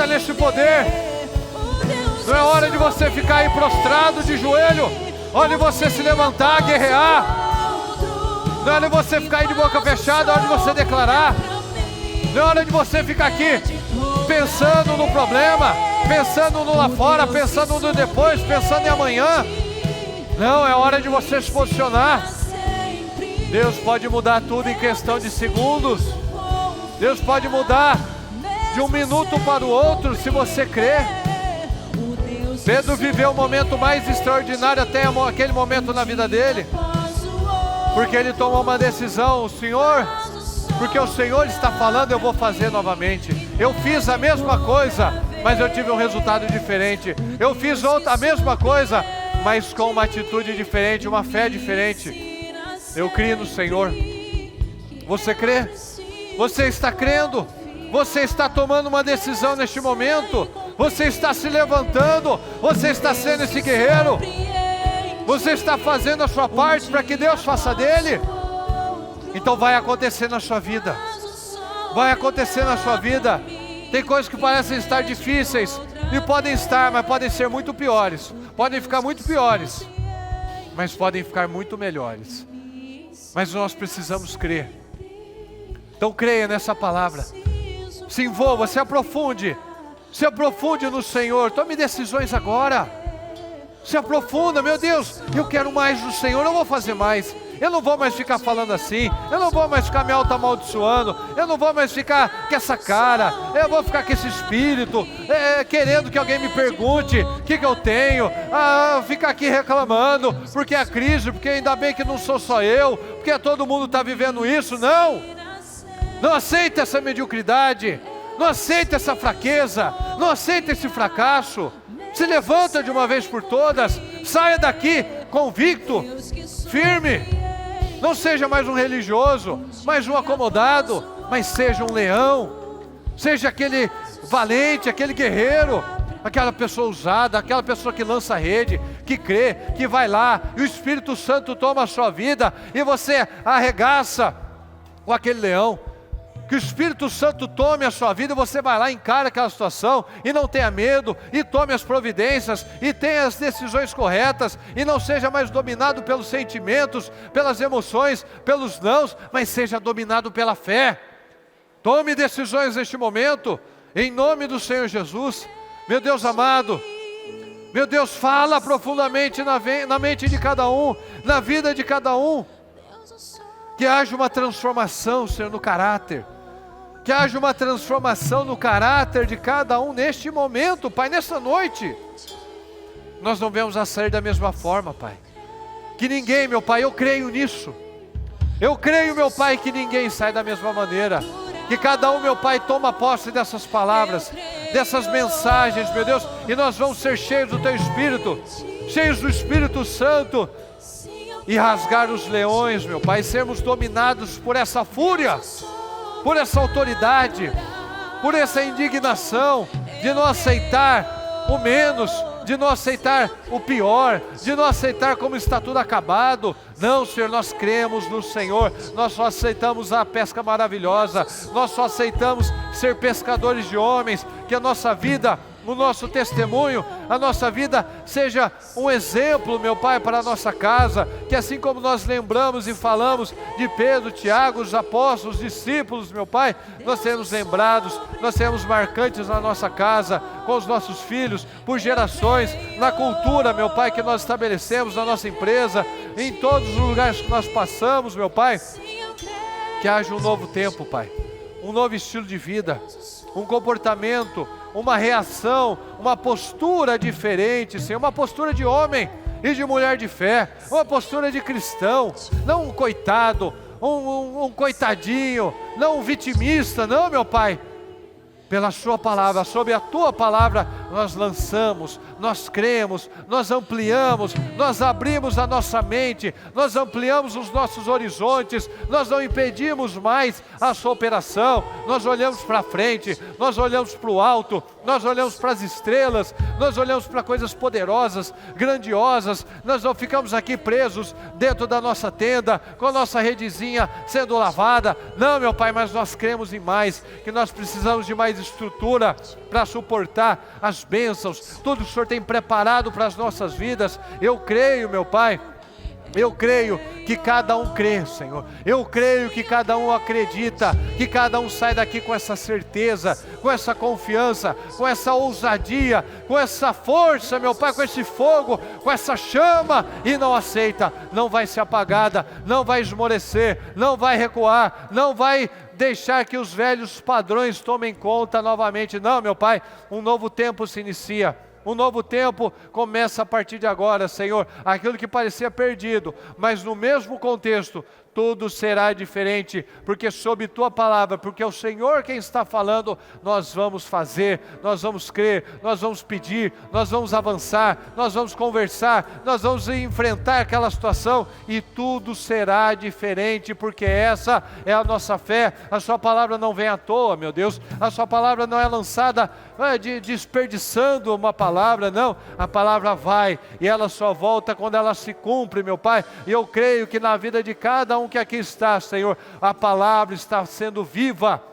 neste poder. Não é hora de você ficar aí prostrado de joelho. Hora de você se levantar, guerrear. Não é hora de você ficar aí de boca fechada. É hora de você declarar. Não é hora de você ficar aqui pensando no problema, pensando no lá fora, pensando no depois, pensando em amanhã. Não, é hora de você se posicionar. Deus pode mudar tudo em questão de segundos. Deus pode mudar de um minuto para o outro, se você crer. Pedro viveu o momento mais extraordinário até aquele momento na vida dele, porque ele tomou uma decisão. Porque o Senhor está falando, eu vou fazer novamente. Eu fiz a mesma coisa, mas eu tive um resultado diferente. Eu fiz a mesma coisa, mas com uma atitude diferente, uma fé diferente. Eu creio no Senhor. Você crê? Você está crendo? Você está tomando uma decisão neste momento? Você está se levantando? Você está sendo esse guerreiro? Você está fazendo a sua parte para que Deus faça dele? Então vai acontecer na sua vida. Vai acontecer na sua vida. Tem coisas que parecem estar difíceis, e podem estar, mas podem ser muito piores. Podem ficar muito piores, mas podem ficar muito melhores. Mas nós precisamos crer. Então creia nessa palavra. Se envolva, se aprofunde no Senhor. Tome decisões agora. Se aprofunda, meu Deus, eu quero mais do Senhor, eu vou fazer mais. Eu não vou mais ficar falando assim, eu não vou mais ficar me auto-amaldiçoando, eu não vou mais ficar com essa cara, eu vou ficar com esse espírito, querendo que alguém me pergunte o que eu tenho, ficar aqui reclamando, porque é a crise, porque ainda bem que não sou só eu, porque todo mundo está vivendo isso. Não aceita essa mediocridade, não aceita essa fraqueza, não aceita esse fracasso. Se levanta de uma vez por todas, saia daqui convicto, firme. Não seja mais um religioso, mais um acomodado, mas seja um leão. Seja aquele valente, aquele guerreiro, aquela pessoa ousada, aquela pessoa que lança a rede, que crê, que vai lá, e o Espírito Santo toma a sua vida, e você arregaça com aquele leão. Que o Espírito Santo tome a sua vida, você vai lá, encara aquela situação, e não tenha medo, e tome as providências, e tenha as decisões corretas, e não seja mais dominado pelos sentimentos, pelas emoções, pelos nãos, mas seja dominado pela fé. Tome decisões neste momento, em nome do Senhor Jesus. Meu Deus amado, meu Deus, fala profundamente na mente de cada um, na vida de cada um. Que haja uma transformação, Senhor, no caráter. Que haja uma transformação no caráter de cada um neste momento, Pai, nessa noite. Nós não vamos a sair da mesma forma, Pai. Que ninguém, meu Pai, eu creio nisso. Eu creio, meu Pai, que ninguém sai da mesma maneira. Que cada um, meu Pai, toma posse dessas palavras, dessas mensagens, meu Deus. E nós vamos ser cheios do Teu Espírito, cheios do Espírito Santo. E rasgar os leões, meu Pai, sermos dominados por essa fúria, por essa autoridade, por essa indignação de não aceitar o menos, de não aceitar o pior, de não aceitar como está tudo acabado. Não, Senhor, nós cremos no Senhor, nós só aceitamos a pesca maravilhosa, nós só aceitamos ser pescadores de homens, que a nossa vida, o nosso testemunho, a nossa vida seja um exemplo, meu Pai, para a nossa casa, que assim como nós lembramos e falamos de Pedro, Tiago, os apóstolos, os discípulos, meu Pai, nós seremos lembrados, nós seremos marcantes na nossa casa, com os nossos filhos, por gerações, na cultura, meu Pai, que nós estabelecemos na nossa empresa, em todos os lugares que nós passamos, meu Pai, que haja um novo tempo, Pai, um novo estilo de vida, um comportamento, uma reação, uma postura diferente, Senhor, uma postura de homem e de mulher de fé, uma postura de cristão, não um coitado, um coitadinho, não um vitimista, não, meu Pai. Pela sua palavra, sob a tua palavra, nós lançamos, nós cremos, nós ampliamos, nós abrimos a nossa mente, nós ampliamos os nossos horizontes, nós não impedimos mais a sua operação, nós olhamos para frente, nós olhamos para o alto, nós olhamos para as estrelas, nós olhamos para coisas poderosas, grandiosas, nós não ficamos aqui presos dentro da nossa tenda, com a nossa redezinha sendo lavada, não, meu Pai, mas nós cremos em mais, que nós precisamos de mais estrutura para suportar as bênçãos, tudo que o Senhor tem preparado para as nossas vidas. Eu creio, meu Pai, eu creio que cada um crê, Senhor, eu creio que cada um acredita, que cada um sai daqui com essa certeza, com essa confiança, com essa ousadia, com essa força, meu Pai, com esse fogo, com essa chama, e não aceita, não vai ser apagada, não vai esmorecer, não vai recuar, não vai deixar que os velhos padrões tomem conta novamente. Não, meu Pai, um novo tempo se inicia. Um novo tempo começa a partir de agora, Senhor. Aquilo que parecia perdido, mas no mesmo contexto, tudo será diferente, porque sob tua palavra, porque é o Senhor quem está falando, nós vamos fazer, nós vamos crer, nós vamos pedir, nós vamos avançar, nós vamos conversar, nós vamos enfrentar aquela situação e tudo será diferente, porque essa é a nossa fé. A sua palavra não vem à toa, meu Deus, a sua palavra não é lançada desperdiçando uma palavra, não, a palavra vai e ela só volta quando ela se cumpre, meu Pai, e eu creio que na vida de cada um que aqui está, Senhor, a palavra está sendo viva,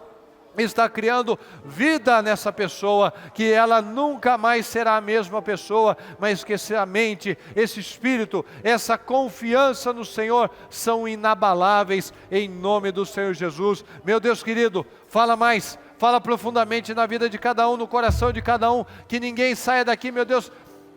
está criando vida nessa pessoa, que ela nunca mais será a mesma pessoa, mas que essa mente, esse espírito, essa confiança no Senhor são inabaláveis, em nome do Senhor Jesus. Meu Deus querido, fala mais, fala profundamente na vida de cada um, no coração de cada um, que ninguém saia daqui, meu Deus,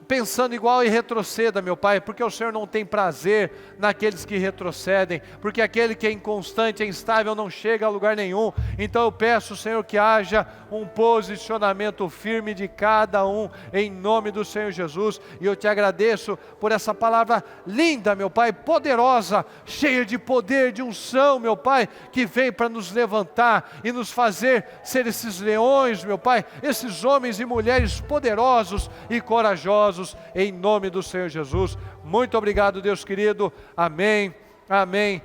pensando igual e retroceda, meu Pai, porque o Senhor não tem prazer naqueles que retrocedem, porque aquele que é inconstante, é instável, não chega a lugar nenhum. Então eu peço, Senhor, que haja um posicionamento firme de cada um, em nome do Senhor Jesus, e eu te agradeço por essa palavra linda, meu Pai, poderosa, cheia de poder, de unção, meu Pai, que vem para nos levantar e nos fazer ser esses leões, meu Pai, esses homens e mulheres poderosos e corajosos, em nome do Senhor Jesus. Muito obrigado, Deus querido, amém, amém